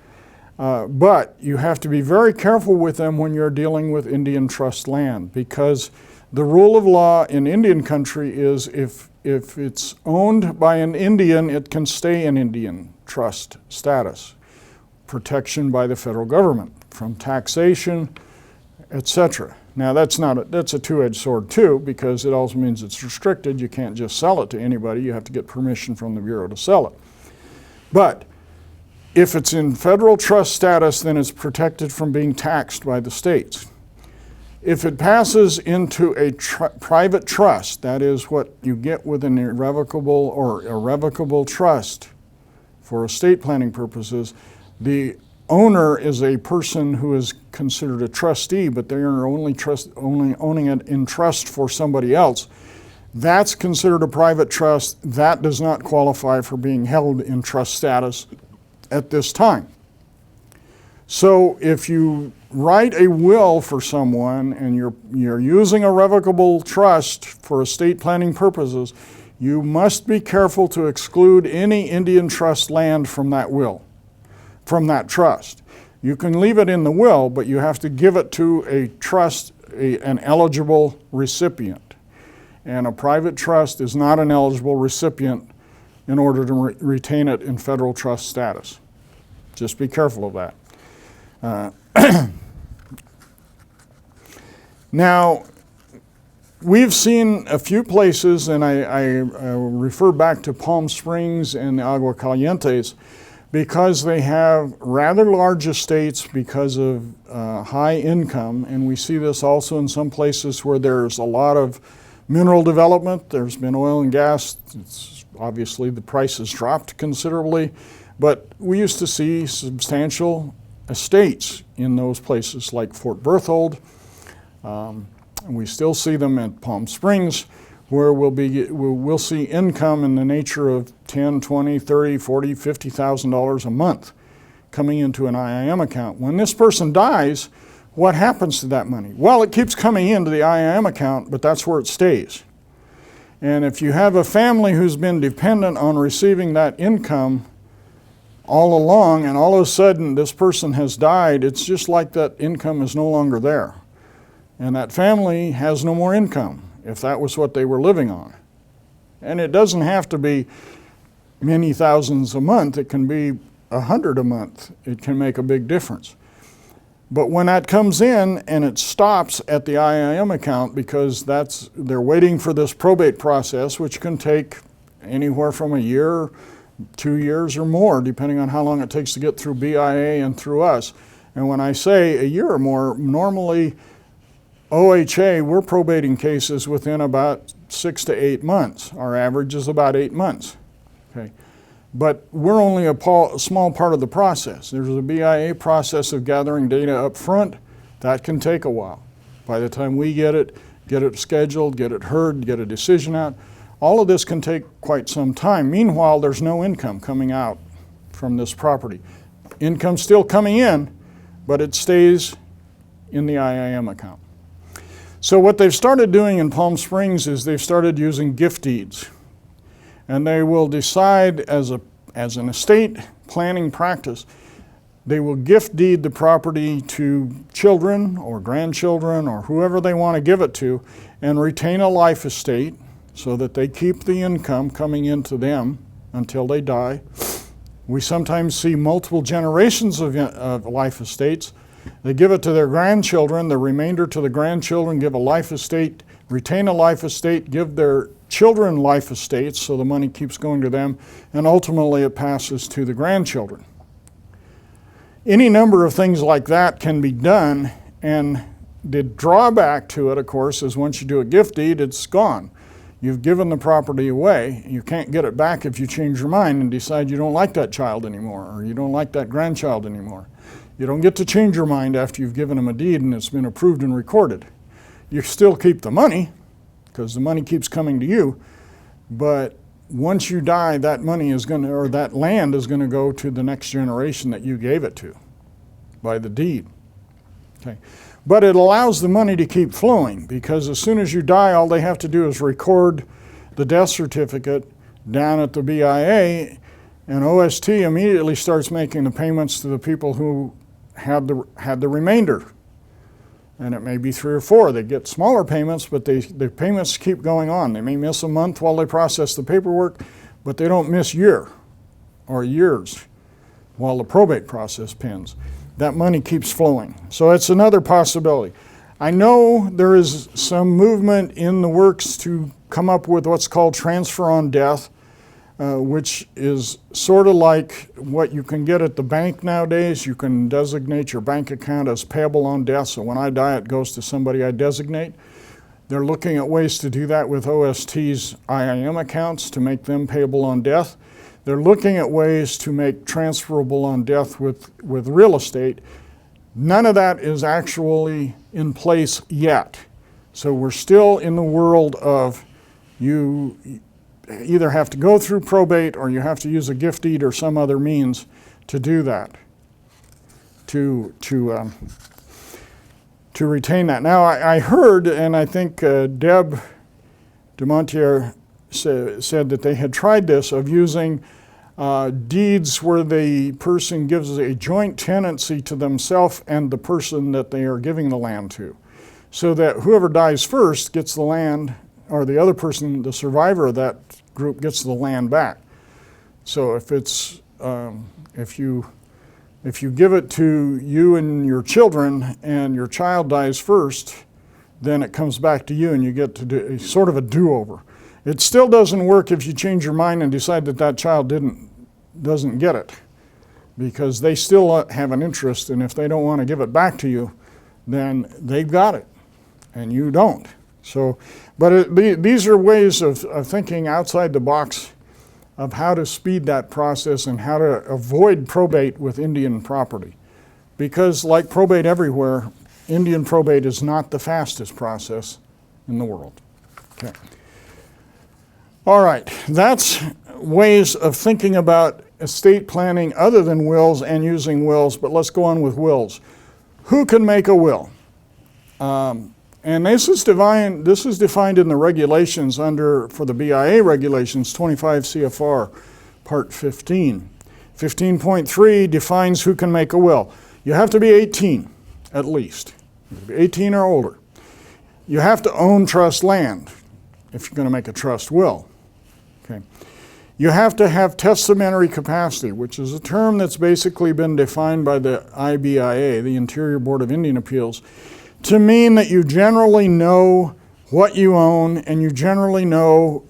but you have to be very careful with them when you're dealing with Indian trust land, because the rule of law in Indian country is if it's owned by an Indian, it can stay in Indian trust status. Protection by the federal government from taxation, etc. Now that's a two-edged sword too, because it also means it's restricted. You can't just sell it to anybody. You have to get permission from the Bureau to sell it. But if it's in federal trust status, then it's protected from being taxed by the states. If it passes into a private trust, that is what you get with an irrevocable or irrevocable trust for estate planning purposes, the owner is a person who is considered a trustee, but they are only owning it in trust for somebody else. That's considered a private trust. That does not qualify for being held in trust status at this time. So if you write a will for someone and you're using a revocable trust for estate planning purposes, you must be careful to exclude any Indian trust land from that will, from that trust. You can leave it in the will, but you have to give it to a trust, an eligible recipient. And a private trust is not an eligible recipient in order to retain it in federal trust status. Just be careful of that. Now, we've seen a few places, and I refer back to Palm Springs and the Agua Calientes, because they have rather large estates because of high income, and we see this also in some places where there's a lot of mineral development. There's been oil and gas. Obviously, the price has dropped considerably, but we used to see substantial estates in those places like Fort Berthold. And we still see them at Palm Springs, where we'll see income in the nature of $10, $20, $30, $40, $50,000 a month coming into an IIM account. When this person dies, what happens to that money? Well, it keeps coming into the IIM account, but that's where it stays. And if you have a family who's been dependent on receiving that income all along, and all of a sudden this person has died, it's just like that income is no longer there. And that family has no more income, if that was what they were living on. And it doesn't have to be many thousands a month. It can be $100 a month, it can make a big difference. But when that comes in and it stops at the IIM account because they're waiting for this probate process, which can take anywhere from a year, 2 years or more, depending on how long it takes to get through BIA and through us. And when I say a year or more, normally OHA, we're probating cases within about 6 to 8 months. Our average is about 8 months. Okay. But we're only a small part of the process. There's a BIA process of gathering data up front. That can take a while. By the time we get it scheduled, get it heard, get a decision out, all of this can take quite some time. Meanwhile, there's no income coming out from this property. Income's still coming in, but it stays in the IIM account. So what they've started doing in Palm Springs is they've started using gift deeds. And they will decide as an estate planning practice, they will gift deed the property to children or grandchildren or whoever they want to give it to and retain a life estate so that they keep the income coming into them until they die. We sometimes see multiple generations of life estates. They give it to their grandchildren, the remainder to the grandchildren, give a life estate, retain a life estate, give their children life estates so the money keeps going to them, and ultimately it passes to the grandchildren. Any number of things like that can be done, and the drawback to it, of course, is once you do a gift deed, it's gone. You've given the property away. You can't get it back if you change your mind and decide you don't like that child anymore, or you don't like that grandchild anymore. You don't get to change your mind after you've given them a deed and it's been approved and recorded. You still keep the money, because the money keeps coming to you, but once you die, that money is going to, or that land is going to go to the next generation that you gave it to by the deed. Okay. But it allows the money to keep flowing, because as soon as you die, all they have to do is record the death certificate down at the BIA, and OST immediately starts making the payments to the people who had the remainder. And it may be 3 or 4. They get smaller payments, but the payments keep going on. They may miss a month while they process the paperwork, but they don't miss year or years while the probate process pens. That money keeps flowing. So it's another possibility. I know there is some movement in the works to come up with what's called transfer on death, which is sort of like what you can get at the bank nowadays. You can designate your bank account as payable on death, so when I die it goes to somebody I designate. They're looking at ways to do that with OST's IIM accounts to make them payable on death. They're looking at ways to make transferable on death with real estate. None of that is actually in place yet. So we're still in the world of you either have to go through probate or you have to use a gift deed or some other means to do that, to retain that. Now I heard, and I think Deb DeMontier said that they had tried this, of using deeds where the person gives a joint tenancy to themselves and the person that they are giving the land to, so that whoever dies first gets the land, or the other person, the survivor of that group, gets the land back. So if it's if you give it to you and your children and your child dies first, then it comes back to you and you get to do sort of a do-over. It still doesn't work if you change your mind and decide that that child doesn't get it, because they still have an interest, and if they don't want to give it back to you, then they've got it and you don't. So, but these are ways of thinking outside the box of how to speed that process and how to avoid probate with Indian property. Because like probate everywhere, Indian probate is not the fastest process in the world. Okay. All right, that's ways of thinking about estate planning other than wills and using wills, but let's go on with wills. Who can make a will? And this is defined in the regulations for the BIA regulations, 25 CFR, Part 15. 15.3 defines who can make a will. You have to be 18, at least. You have to be 18 or older. You have to own trust land if you're going to make a trust will. Okay. You have to have testamentary capacity, which is a term that's basically been defined by the IBIA, the Interior Board of Indian Appeals, to mean that you generally know what you own and you generally know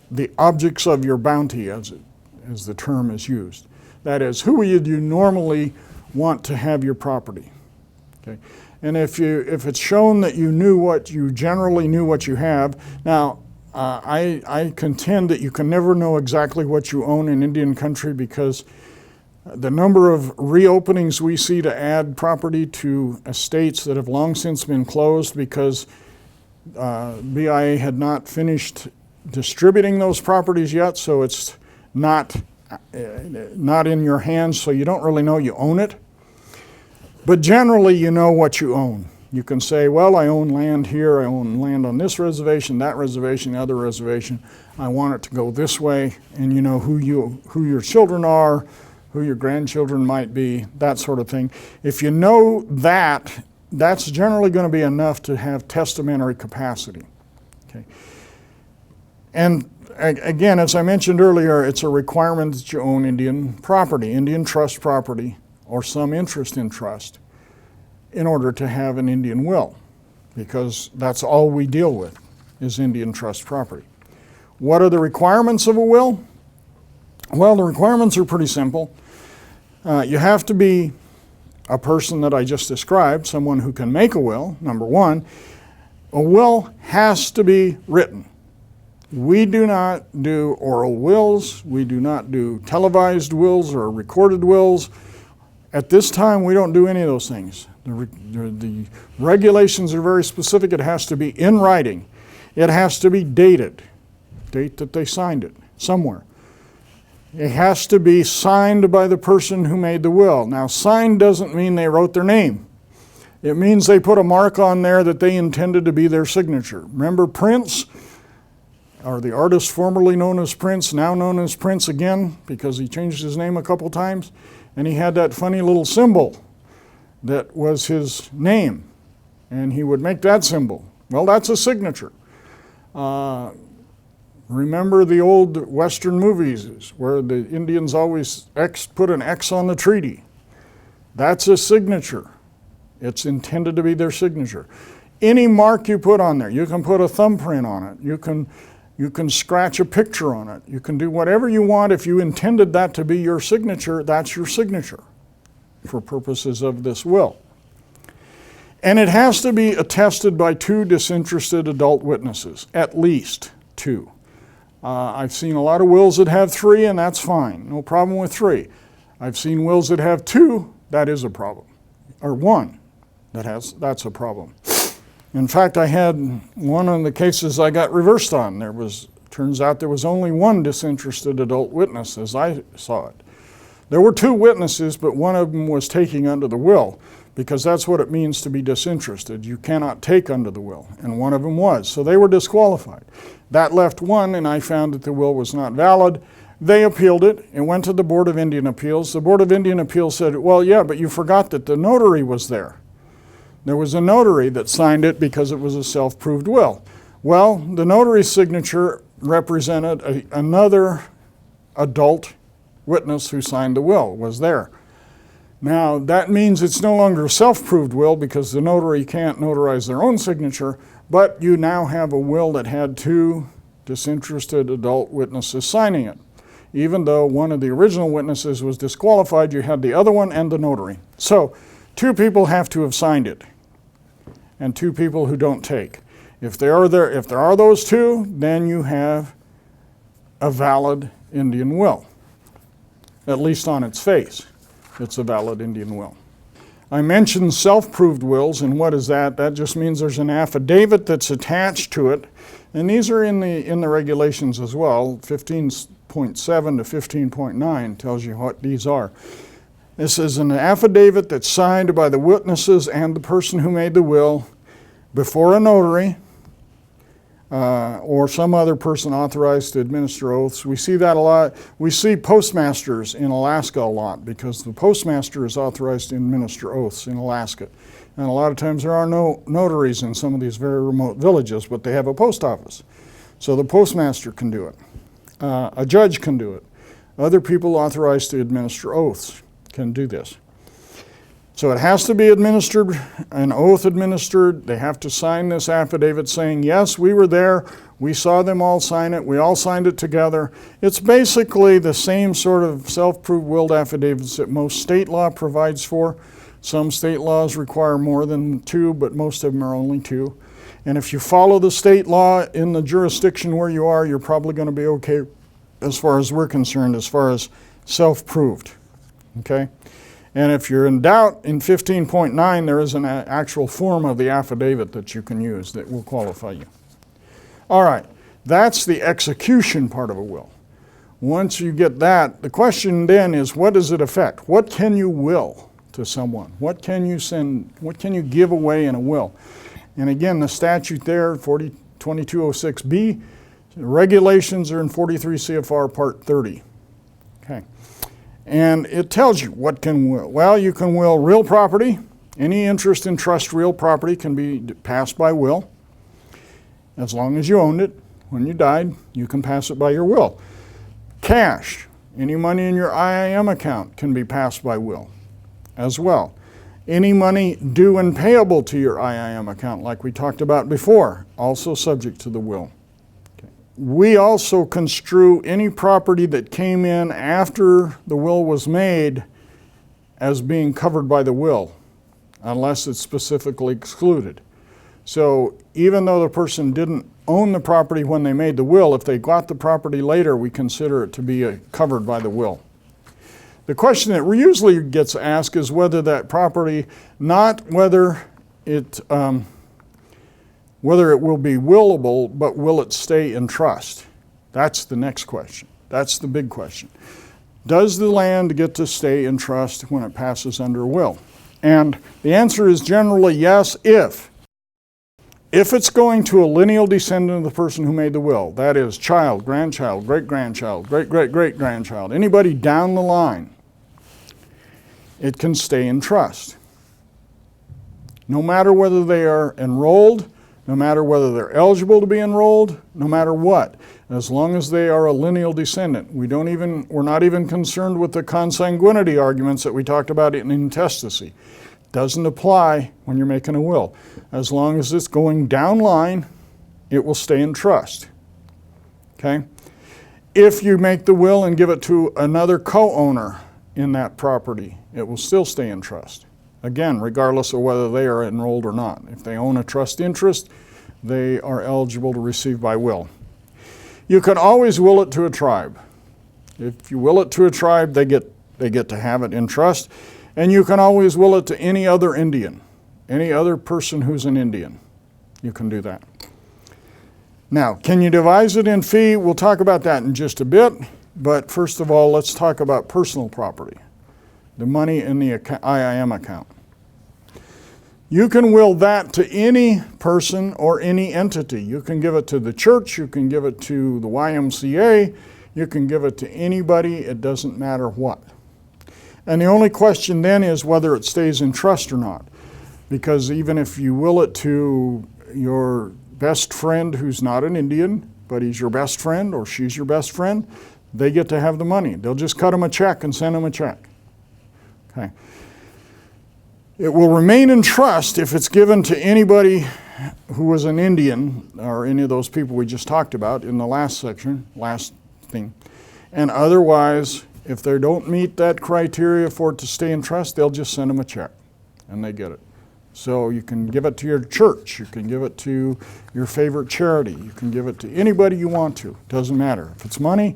the objects of your bounty, as the term is used. That is, who would you normally want to have your property? Okay. And if it's shown that you generally knew what you have, now I contend that you can never know exactly what you own in Indian country, because the number of reopenings we see to add property to estates that have long since been closed because BIA had not finished distributing those properties yet, so it's not in your hands, so you don't really know you own it. But generally, you know what you own. You can say, well, I own land here, I own land on this reservation, that reservation, the other reservation. I want it to go this way, and you know who your children are, who your grandchildren might be, that sort of thing. If you know that, that's generally going to be enough to have testamentary capacity. Okay. And again, as I mentioned earlier, it's a requirement that you own Indian property, Indian trust property, or some interest in trust, in order to have an Indian will, because that's all we deal with is Indian trust property. What are the requirements of a will? Well, the requirements are pretty simple. You have to be a person that I just described, someone who can make a will, number one. A will has to be written. We do not do oral wills. We do not do televised wills or recorded wills. At this time, we don't do any of those things. The regulations are very specific. It has to be in writing. It has to be dated, date that they signed it, somewhere. It has to be signed by the person who made the will. Now, signed doesn't mean they wrote their name. It means they put a mark on there that they intended to be their signature. Remember Prince, or the artist formerly known as Prince, now known as Prince again because he changed his name a couple times, and he had that funny little symbol that was his name, and he would make that symbol. Well, that's a signature. Remember the old Western movies where the Indians always put an X on the treaty? That's a signature. It's intended to be their signature. Any mark you put on there, you can put a thumbprint on it. You can scratch a picture on it. You can do whatever you want. If you intended that to be your signature, that's your signature for purposes of this will. And it has to be attested by 2 disinterested adult witnesses, at least 2. I've seen a lot of wills that have 3, and that's fine. No problem with 3. I've seen wills that have 2, that is a problem. Or 1, that's a problem. In fact, I had one of the cases I got reversed on. Turns out there was only 1 disinterested adult witness as I saw it. There were 2 witnesses, but one of them was taking under the will, because that's what it means to be disinterested. You cannot take under the will, and one of them was. So they were disqualified. That left 1, and I found that the will was not valid. They appealed it. It went to the Board of Indian Appeals. The Board of Indian Appeals said, well, yeah, but you forgot that the notary was there. There was a notary that signed it because it was a self-proved will. Well, the notary's signature represented another adult witness who signed the will, was there. Now, that means it's no longer a self-proved will because the notary can't notarize their own signature, but you now have a will that had 2 disinterested adult witnesses signing it. Even though one of the original witnesses was disqualified, you had the other one and the notary. So, 2 people have to have signed it, and 2 people who don't take. If there are those 2, then you have a valid Indian will, at least on its face. It's a valid Indian will. I mentioned self-proved wills, and what is that? That just means there's an affidavit that's attached to it, and these are in the regulations as well. 15.7 to 15.9 tells you what these are. This is an affidavit that's signed by the witnesses and the person who made the will before a notary or some other person authorized to administer oaths. We see that a lot. We see postmasters in Alaska a lot because the postmaster is authorized to administer oaths in Alaska. And a lot of times there are no notaries in some of these very remote villages, but they have a post office. So the postmaster can do it. A judge can do it. Other people authorized to administer oaths can do this. So it has to be administered, an oath administered. They have to sign this affidavit saying, yes, we were there. We saw them all sign it. We all signed it together. It's basically the same sort of self-proved willed affidavits that most state law provides for. Some state laws require more than 2, but most of them are only 2. And if you follow the state law in the jurisdiction where you are, you're probably going to be okay as far as we're concerned, as far as self-proved. Okay? And if you're in doubt, in 15.9, there is an actual form of the affidavit that you can use that will qualify you. All right, that's the execution part of a will. Once you get that, the question then is, what does it affect? What can you will to someone? What can you send? What can you give away in a will? And again, the statute there, 2206B, regulations are in 43 CFR Part 30. Okay. And it tells you what can will. Well, you can will real property. Any interest in trust real property can be passed by will. As long as you owned it when you died, you can pass it by your will. Cash, any money in your IIM account can be passed by will as well. Any money due and payable to your IIM account, like we talked about before, also subject to the will. We also construe any property that came in after the will was made as being covered by the will, unless it's specifically excluded. So even though the person didn't own the property when they made the will, if they got the property later, we consider it to be covered by the will. The question that usually gets asked is whether that property, not whether it will be willable, but will it stay in trust? That's the next question. That's the big question. Does the land get to stay in trust when it passes under a will? And the answer is generally yes, if it's going to a lineal descendant of the person who made the will. That is child, grandchild, great-grandchild, great-great-great-grandchild, anybody down the line, it can stay in trust. No matter whether they are enrolled, no matter whether they're eligible to be enrolled, no matter what, as long as they are a lineal descendant. We're not even concerned with the consanguinity arguments that we talked about in intestacy. Doesn't apply when you're making a will. As long as it's going down line, it will stay in trust. Okay? If you make the will and give it to another co-owner in that property, it will still stay in trust. Again, regardless of whether they are enrolled or not. If they own a trust interest, they are eligible to receive by will. You can always will it to a tribe. If you will it to a tribe, they get to have it in trust. And you can always will it to any other Indian, any other person who's an Indian. You can do that. Now, can you devise it in fee? We'll talk about that in just a bit. But first of all, let's talk about personal property, the money in the IIM account. You can will that to any person or any entity. You can give it to the church, you can give it to the YMCA, you can give it to anybody, it doesn't matter what. And the only question then is whether it stays in trust or not. Because even if you will it to your best friend who's not an Indian, but he's your best friend or she's your best friend, they get to have the money. They'll just cut them a check and send them a check. Okay. It will remain in trust if it's given to anybody who was an Indian or any of those people we just talked about in the last thing. And otherwise, if they don't meet that criteria for it to stay in trust, they'll just send them a check and they get it. So you can give it to your church, you can give it to your favorite charity, you can give it to anybody you want to. Doesn't matter. If it's money,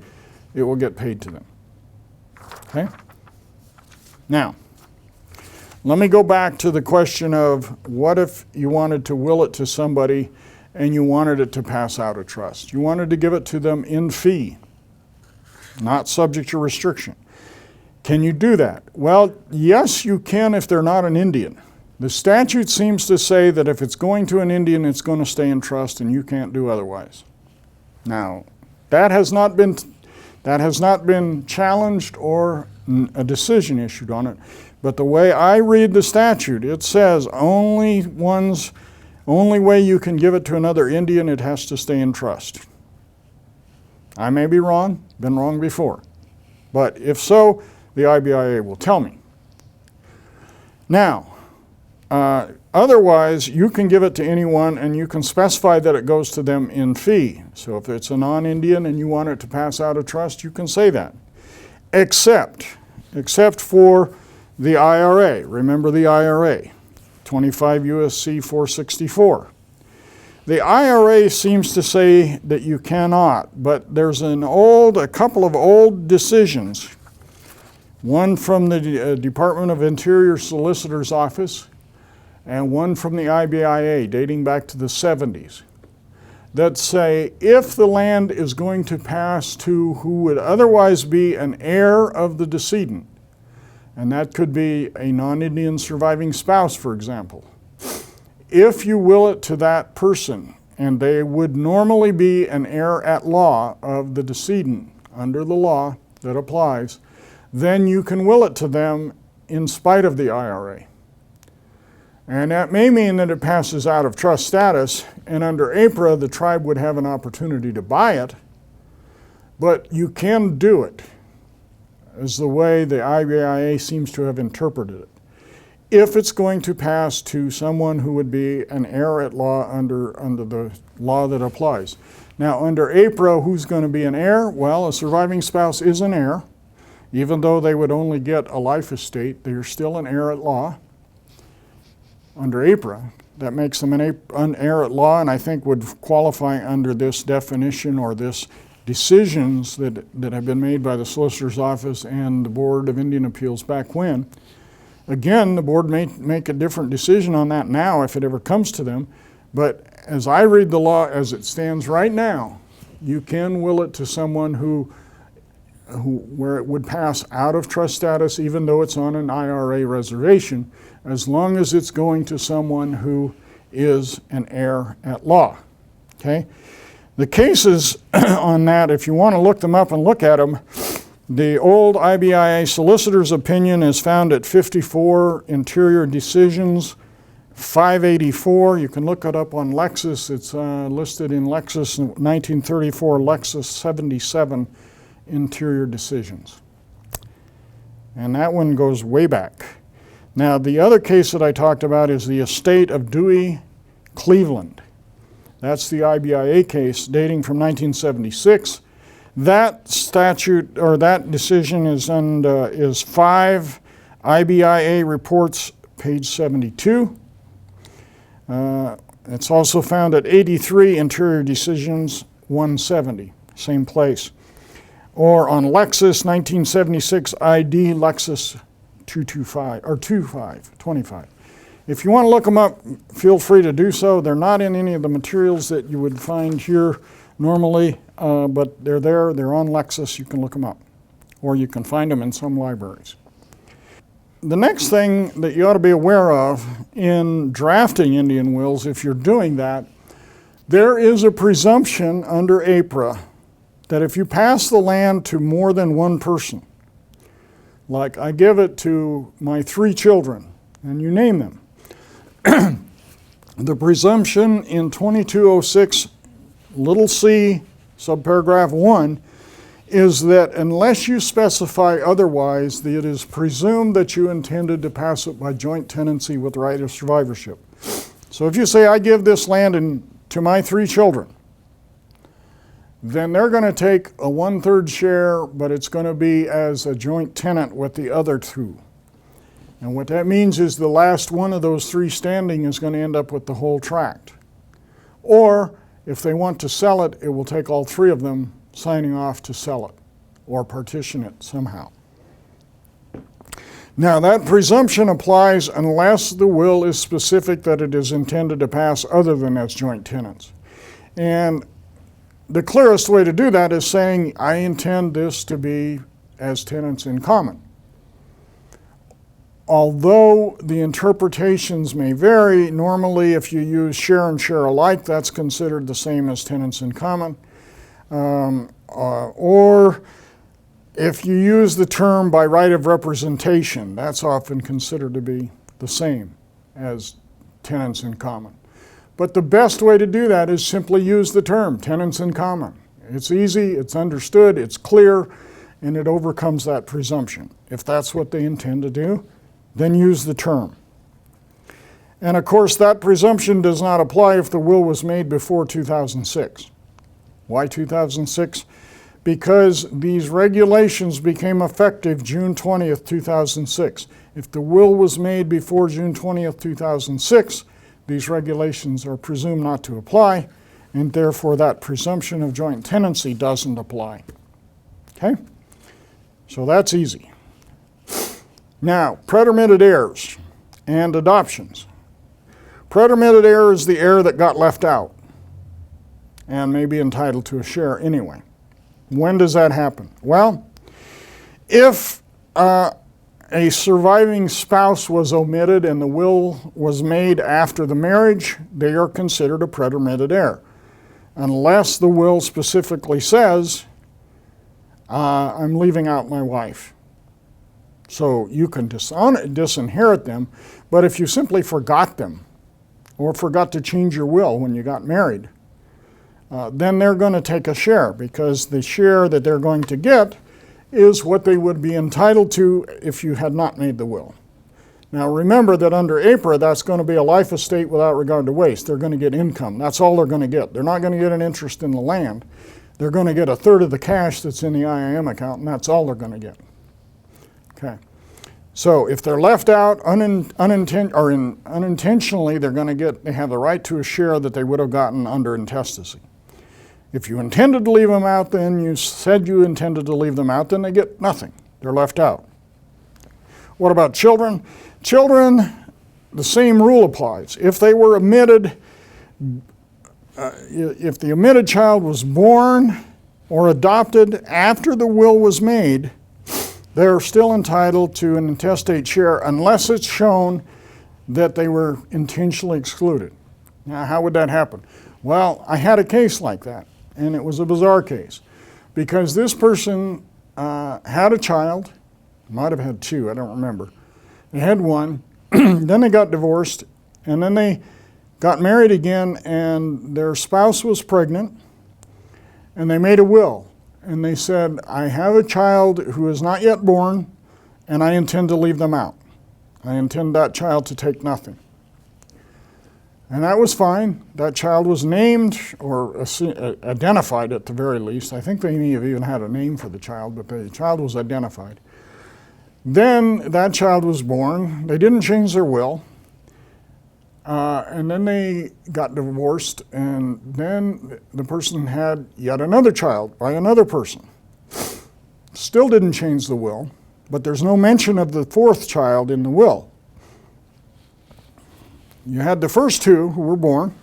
it will get paid to them. Okay? Now, let me go back to the question of what if you wanted to will it to somebody and you wanted it to pass out of trust. You wanted to give it to them in fee, not subject to restriction. Can you do that? Well, yes, you can if they're not an Indian. The statute seems to say that if it's going to an Indian, it's going to stay in trust and you can't do otherwise. Now, that has not been challenged or a decision issued on it. But the way I read the statute, it says only way you can give it to another Indian, it has to stay in trust. I may be wrong, been wrong before. But if so, the IBIA will tell me. Now, otherwise, you can give it to anyone and you can specify that it goes to them in fee. So if it's a non-Indian and you want it to pass out of trust, you can say that. Except for the IRA. Remember the IRA, 25 U.S.C. 464. The IRA seems to say that you cannot, but there's a couple of old decisions, one from the Department of Interior Solicitor's Office and one from the IBIA dating back to the 70s, that say if the land is going to pass to who would otherwise be an heir of the decedent, and that could be a non-Indian surviving spouse, for example, if you will it to that person, and they would normally be an heir at law of the decedent under the law that applies, then you can will it to them in spite of the IRA. And that may mean that it passes out of trust status, and under AIPRA, the tribe would have an opportunity to buy it, but you can do it, is the way the IBIA seems to have interpreted it, if it's going to pass to someone who would be an heir at law under the law that applies. Now, under AIPRA, who's going to be an heir? Well, a surviving spouse is an heir. Even though they would only get a life estate, they're still an heir at law. Under AIPRA, that makes them an heir at law, and I think would qualify under this definition or this decisions that have been made by the Solicitor's Office and the Board of Indian Appeals back when. Again, the board may make a different decision on that now if it ever comes to them, but as I read the law as it stands right now, you can will it to someone where it would pass out of trust status even though it's on an IRA reservation, as long as it's going to someone who is an heir at law. Okay? The cases on that, if you want to look them up and look at them, the old IBIA solicitor's opinion is found at 54 Interior Decisions, 584. You can look it up on Lexis. It's listed in Lexis 1934, Lexis 77 Interior Decisions. And that one goes way back. Now, the other case that I talked about is the estate of Dewey Cleveland. That's the IBIA case dating from 1976. That statute or that decision is 5 IBIA reports, page 72. It's also found at 83 Interior Decisions, 170, same place. Or on Lexis 1976 ID Lexis 25. If you want to look them up, feel free to do so. They're not in any of the materials that you would find here normally, but they're there. They're on Lexis. You can look them up, or you can find them in some libraries. The next thing that you ought to be aware of in drafting Indian wills, if you're doing that, there is a presumption under AIPRA that if you pass the land to more than one person, like I give it to my 3 children, and you name them, the presumption in 2206 little c subparagraph 1 is that unless you specify otherwise, that it is presumed that you intended to pass it by joint tenancy with right of survivorship. So if you say, I give this land to my 3 children, then they're going to take a 1/3 share, but it's going to be as a joint tenant with the other 2. And what that means is the last one of those 3 standing is going to end up with the whole tract. Or if they want to sell it, it will take all 3 of them signing off to sell it or partition it somehow. Now, that presumption applies unless the will is specific that it is intended to pass other than as joint tenants. And the clearest way to do that is saying, I intend this to be as tenants in common. Although the interpretations may vary, normally if you use share and share alike, that's considered the same as tenants in common. Or if you use the term by right of representation, that's often considered to be the same as tenants in common. But the best way to do that is simply use the term tenants in common. It's easy, it's understood, it's clear, and it overcomes that presumption. If that's what they intend to do, then use the term. And of course, that presumption does not apply if the will was made before 2006. Why 2006? Because these regulations became effective June 20th, 2006. If the will was made before June 20th, 2006, these regulations are presumed not to apply, and therefore that presumption of joint tenancy doesn't apply. Okay? So that's easy. Now, pretermitted heirs and adoptions. Pretermitted heir is the heir that got left out and may be entitled to a share anyway. When does that happen? Well, if a surviving spouse was omitted and the will was made after the marriage, they are considered a pretermitted heir, unless the will specifically says, I'm leaving out my wife. So you can disinherit them, but if you simply forgot them or forgot to change your will when you got married, then they're going to take a share, because the share that they're going to get is what they would be entitled to if you had not made the will. Now remember that under AIPRA, that's going to be a life estate without regard to waste. They're going to get income. That's all they're going to get. They're not going to get an interest in the land. They're going to get a third of the cash that's in the IIM account, and that's all they're going to get. Okay. So if they're left out unintentionally, they have the right to a share that they would have gotten under intestacy. If you intended to leave them out, then you said you intended to leave them out, then they get nothing. They're left out. What about children? Children, the same rule applies. If they were omitted, if the omitted child was born or adopted after the will was made, they're still entitled to an intestate share unless it's shown that they were intentionally excluded. Now, how would that happen? Well, I had a case like that, and it was a bizarre case, because this person had a child, might have had two, I don't remember. They had one, then they got divorced, and then they got married again, and their spouse was pregnant, and they made a will. And they said, I have a child who is not yet born, and I intend to leave them out. I intend that child to take nothing. And that was fine. That child was named, or identified at the very least. I think they may have even had a name for the child, but the child was identified. Then that child was born. They didn't change their will. And then they got divorced, and then the person had yet another child by another person. Still didn't change the will, but there's no mention of the fourth child in the will. You had the first two who were born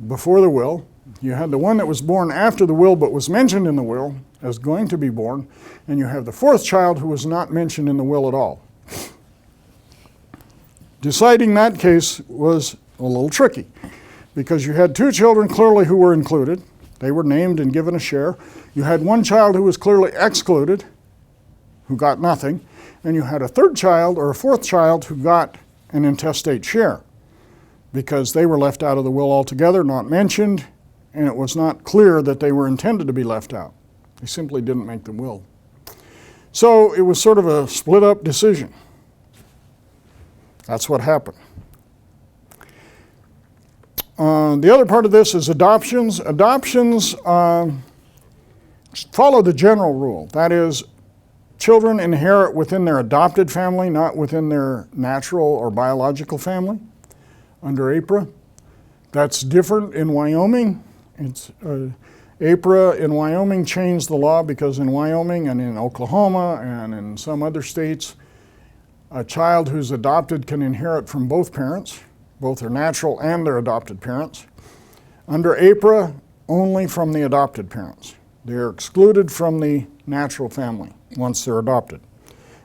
before the will. You had the one that was born after the will but was mentioned in the will as going to be born, and you have the fourth child who was not mentioned in the will at all. Deciding that case was a little tricky, because you had two children clearly who were included. They were named and given a share. You had one child who was clearly excluded, who got nothing, and you had a third child or a fourth child who got an intestate share, because they were left out of the will altogether, not mentioned, and it was not clear that they were intended to be left out. They simply didn't make the will. So it was sort of a split up decision. That's what happened. The other part of this is adoptions. Adoptions follow the general rule. That is, children inherit within their adopted family, not within their natural or biological family under AIPRA. That's different in Wyoming. AIPRA in Wyoming changed the law because in Wyoming and in Oklahoma and in some other states, a child who's adopted can inherit from both parents, both their natural and their adopted parents. Under AIPRA, only from the adopted parents. They're excluded from the natural family once they're adopted.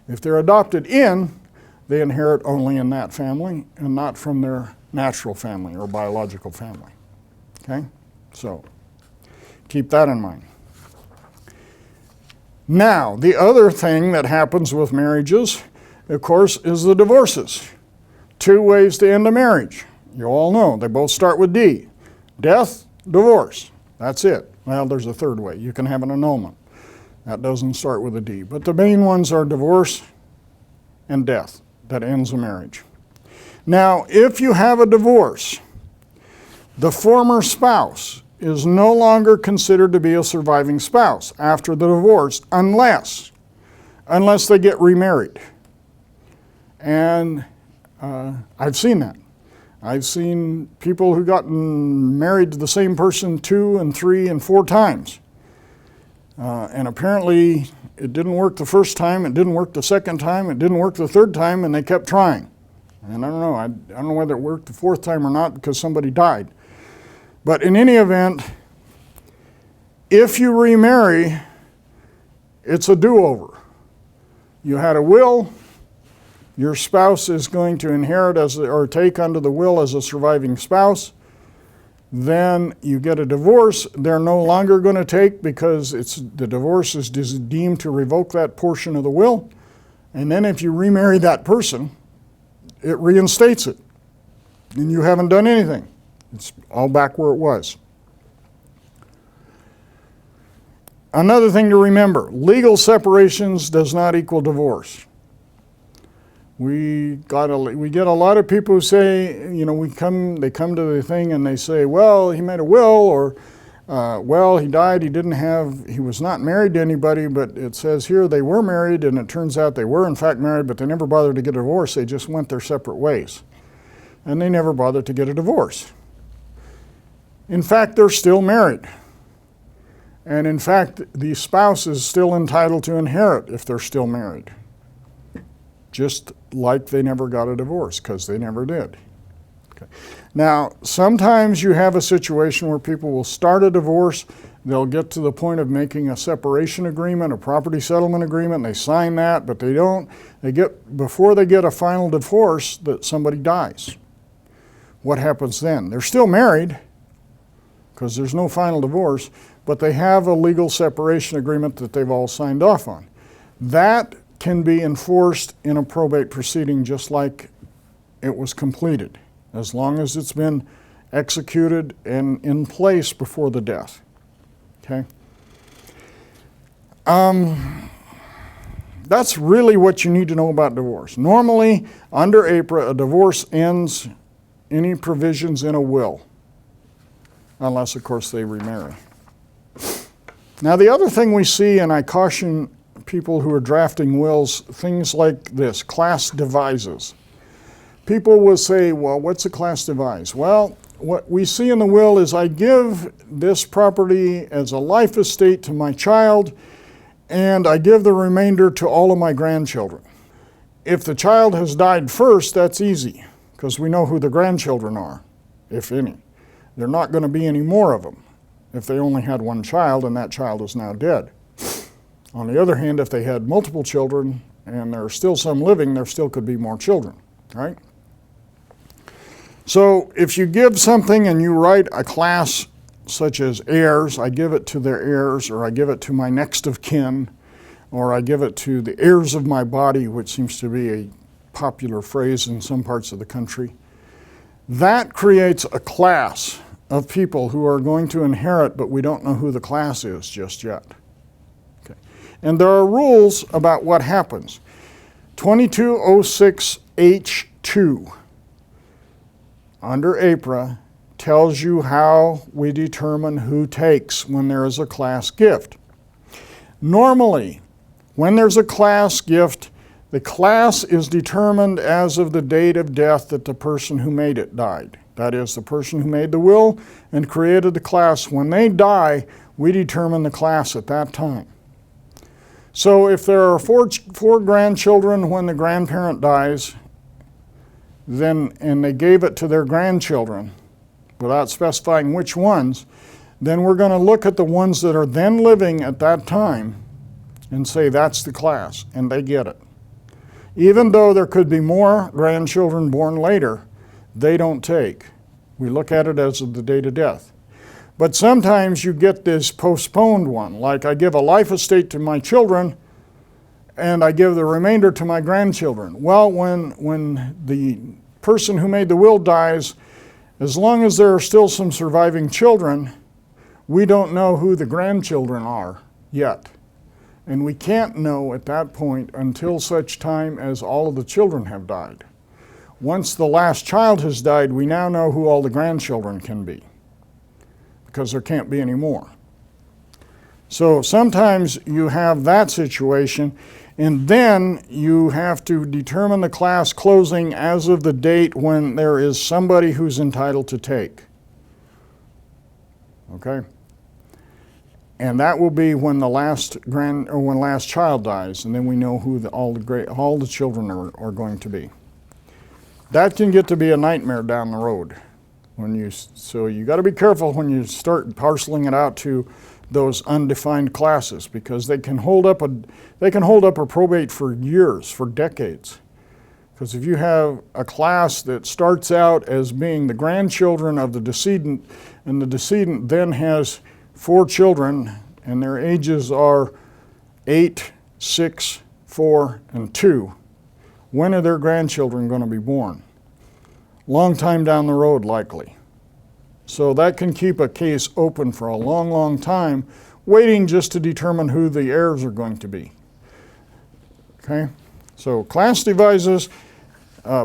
If they're adopted in, they inherit only in that family and not from their natural family or biological family. Okay? So keep that in mind. Now, the other thing that happens with marriages, of course, is the divorces. Two ways to end a marriage. You all know, they both start with D. Death, divorce. That's it. Well, there's a third way. You can have an annulment. That doesn't start with a D. But the main ones are divorce and death that ends a marriage. Now, if you have a divorce, the former spouse is no longer considered to be a surviving spouse after the divorce unless they get remarried. And I've seen that. I've seen people who gotten married to the same person 2 and 3 and 4 times. And apparently it didn't work the first time, it didn't work the second time, it didn't work the third time, and they kept trying. And I don't know whether it worked the 4th time or not because somebody died. But in any event, if you remarry, it's a do-over. You had a will, your spouse is going to inherit or take under the will as a surviving spouse. Then you get a divorce, they're no longer going to take because the divorce is deemed to revoke that portion of the will. And then if you remarry that person, it reinstates it. And you haven't done anything. It's all back where it was. Another thing to remember, legal separations does not equal divorce. We get a lot of people who say, they come to the thing and they say, well, he made a will, or well, he died, he was not married to anybody, but it says here they were married, and it turns out they were in fact married, but they never bothered to get a divorce, they just went their separate ways. And they never bothered to get a divorce. In fact, they're still married. And in fact, the spouse is still entitled to inherit if they're still married. Just like they never got a divorce, because they never did. Okay. Now, sometimes you have a situation where people will start a divorce, they'll get to the point of making a separation agreement, a property settlement agreement, and they sign that, but before they get a final divorce, that somebody dies. What happens then? They're still married, because there's no final divorce, but they have a legal separation agreement that they've all signed off on. That can be enforced in a probate proceeding just like it was completed, as long as it's been executed and in place before the death. Okay? That's really what you need to know about divorce. Normally, under AIPRA, a divorce ends any provisions in a will, unless, of course, they remarry. Now, the other thing we see, and I caution people who are drafting wills, things like this, class devises. People will say, well, what's a class devise? Well, what we see in the will is I give this property as a life estate to my child, and I give the remainder to all of my grandchildren. If the child has died first, that's easy, because we know who the grandchildren are, if any. There are not going to be any more of them if they only had one child and that child is now dead. On the other hand, if they had multiple children and there are still some living, there still could be more children, right? So if you give something and you write a class such as heirs, I give it to their heirs, or I give it to my next of kin, or I give it to the heirs of my body, which seems to be a popular phrase in some parts of the country, that creates a class of people who are going to inherit, but we don't know who the class is just yet. Okay. And there are rules about what happens. 2206H2 under AIPRA tells you how we determine who takes when there is a class gift. Normally, when there's a class gift, the class is determined as of the date of death that the person who made it died. That is, the person who made the will and created the class. When they die, we determine the class at that time. So if there are four grandchildren when the grandparent dies, and they gave it to their grandchildren without specifying which ones, then we're going to look at the ones that are then living at that time and say that's the class, and they get it. Even though there could be more grandchildren born later, they don't take. We look at it as of the date of death. But sometimes you get this postponed one, like I give a life estate to my children and I give the remainder to my grandchildren. Well, when the person who made the will dies, as long as there are still some surviving children, we don't know who the grandchildren are yet. And we can't know at that point until such time as all of the children have died. Once the last child has died, we now know who all the grandchildren can be, because there can't be any more. So sometimes you have that situation, and then you have to determine the class closing as of the date when there is somebody who's entitled to take. Okay? And that will be when the last child dies, and then we know who all the children are going to be. That can get to be a nightmare down the road. So you got to be careful when you start parceling it out to those undefined classes, because they can hold up a probate for years, for decades. Because if you have a class that starts out as being the grandchildren of the decedent, and the decedent then has 4 children, and their ages are 8, 6, 4, and 2. When are their grandchildren going to be born? Long time down the road, likely. So that can keep a case open for a long, long time, waiting just to determine who the heirs are going to be. Okay? So class devises,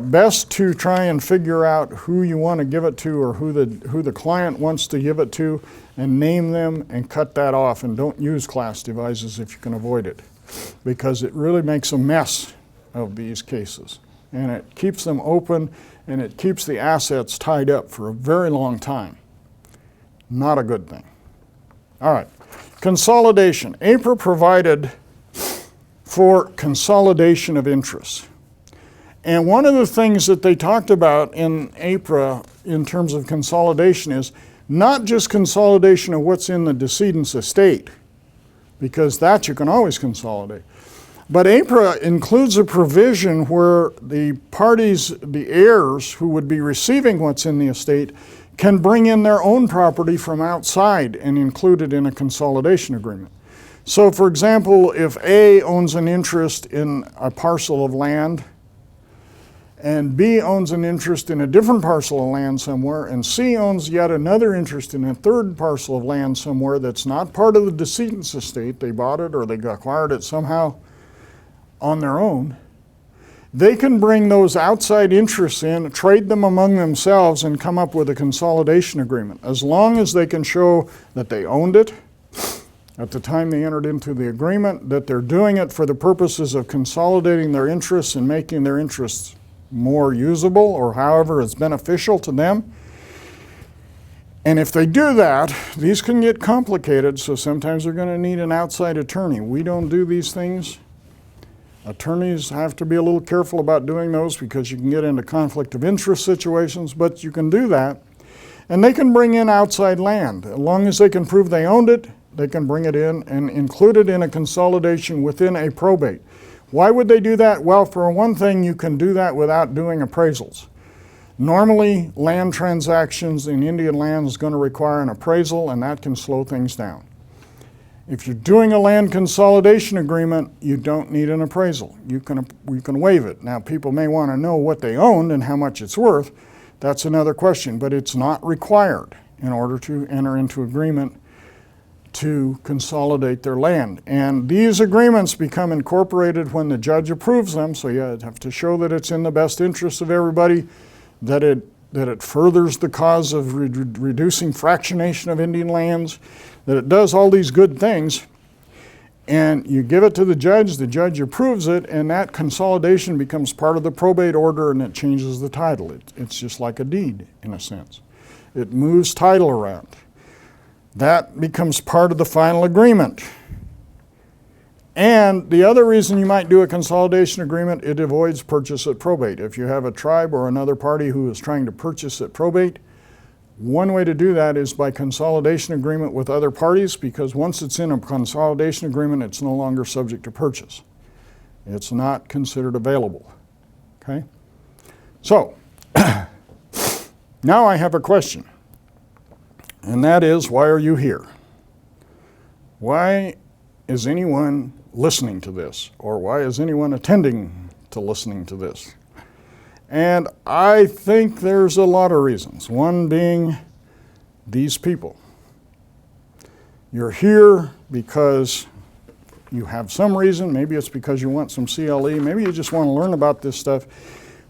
best to try and figure out who you want to give it to, or who the client wants to give it to, and name them and cut that off, and don't use class devises if you can avoid it, because it really makes a mess of these cases, and it keeps them open, and it keeps the assets tied up for a very long time. Not a good thing. All right, consolidation. AIPRA provided for consolidation of interests. And one of the things that they talked about in AIPRA in terms of consolidation is not just consolidation of what's in the decedent's estate, because that you can always consolidate. But AIPRA includes a provision where the parties, the heirs who would be receiving what's in the estate, can bring in their own property from outside and include it in a consolidation agreement. So for example, if A owns an interest in a parcel of land, and B owns an interest in a different parcel of land somewhere, and C owns yet another interest in a third parcel of land somewhere that's not part of the decedent's estate, they bought it or they acquired it somehow on their own, they can bring those outside interests in, trade them among themselves, and come up with a consolidation agreement, as long as they can show that they owned it at the time they entered into the agreement, that they're doing it for the purposes of consolidating their interests and making their interests more usable, or however it's beneficial to them. And if they do that, these can get complicated, so sometimes they're going to need an outside attorney. We don't do these things. Attorneys have to be a little careful about doing those, because you can get into conflict of interest situations, but you can do that. And they can bring in outside land. As long as they can prove they owned it, they can bring it in and include it in a consolidation within a probate. Why would they do that? Well, for one thing, you can do that without doing appraisals. Normally, land transactions in Indian land is going to require an appraisal, and that can slow things down. If you're doing a land consolidation agreement, you don't need an appraisal. You can waive it. Now, people may want to know what they owned and how much it's worth. That's another question, but it's not required in order to enter into agreement to consolidate their land. And these agreements become incorporated when the judge approves them, so you have to show that it's in the best interest of everybody, that it furthers the cause of reducing fractionation of Indian lands, that it does all these good things, and you give it to the judge approves it, and that consolidation becomes part of the probate order, and it changes the title. It's just like a deed, in a sense. It moves title around. That becomes part of the final agreement. And the other reason you might do a consolidation agreement, it avoids purchase at probate. If you have a tribe or another party who is trying to purchase at probate, one way to do that is by consolidation agreement with other parties, because once it's in a consolidation agreement, it's no longer subject to purchase. It's not considered available. Okay? So, now I have a question. And that is, why are you here? Why is anyone listening to this? Or why is anyone attending to listening to this? And I think there's a lot of reasons. One being these people. You're here because you have some reason. Maybe it's because you want some CLE. Maybe you just want to learn about this stuff.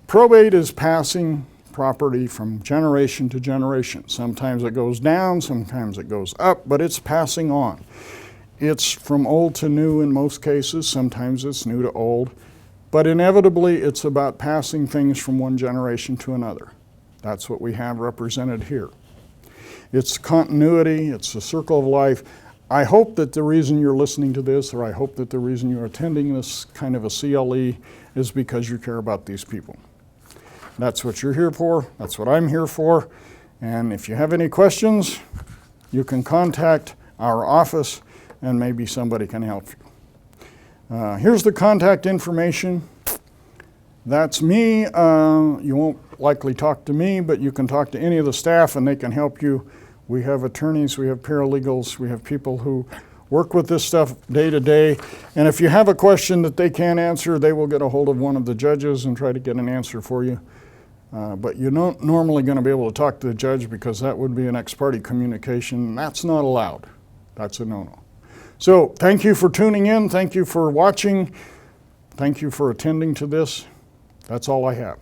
Probate is passing property from generation to generation. Sometimes it goes down, sometimes it goes up, but it's passing on. It's from old to new in most cases. Sometimes it's new to old. But inevitably, it's about passing things from one generation to another. That's what we have represented here. It's continuity. It's a circle of life. I hope that the reason you're listening to this, or I hope that the reason you're attending this kind of a CLE is because you care about these people. That's what you're here for. That's what I'm here for. And if you have any questions, you can contact our office and maybe somebody can help you. Here's the contact information. That's me. You won't likely talk to me, but you can talk to any of the staff and they can help you. We have attorneys, we have paralegals, we have people who work with this stuff day to day. And if you have a question that they can't answer, they will get a hold of one of the judges and try to get an answer for you. But you're not normally going to be able to talk to the judge because that would be an ex parte communication. That's not allowed. That's a no-no. So thank you for tuning in. Thank you for watching. Thank you for attending to this. That's all I have.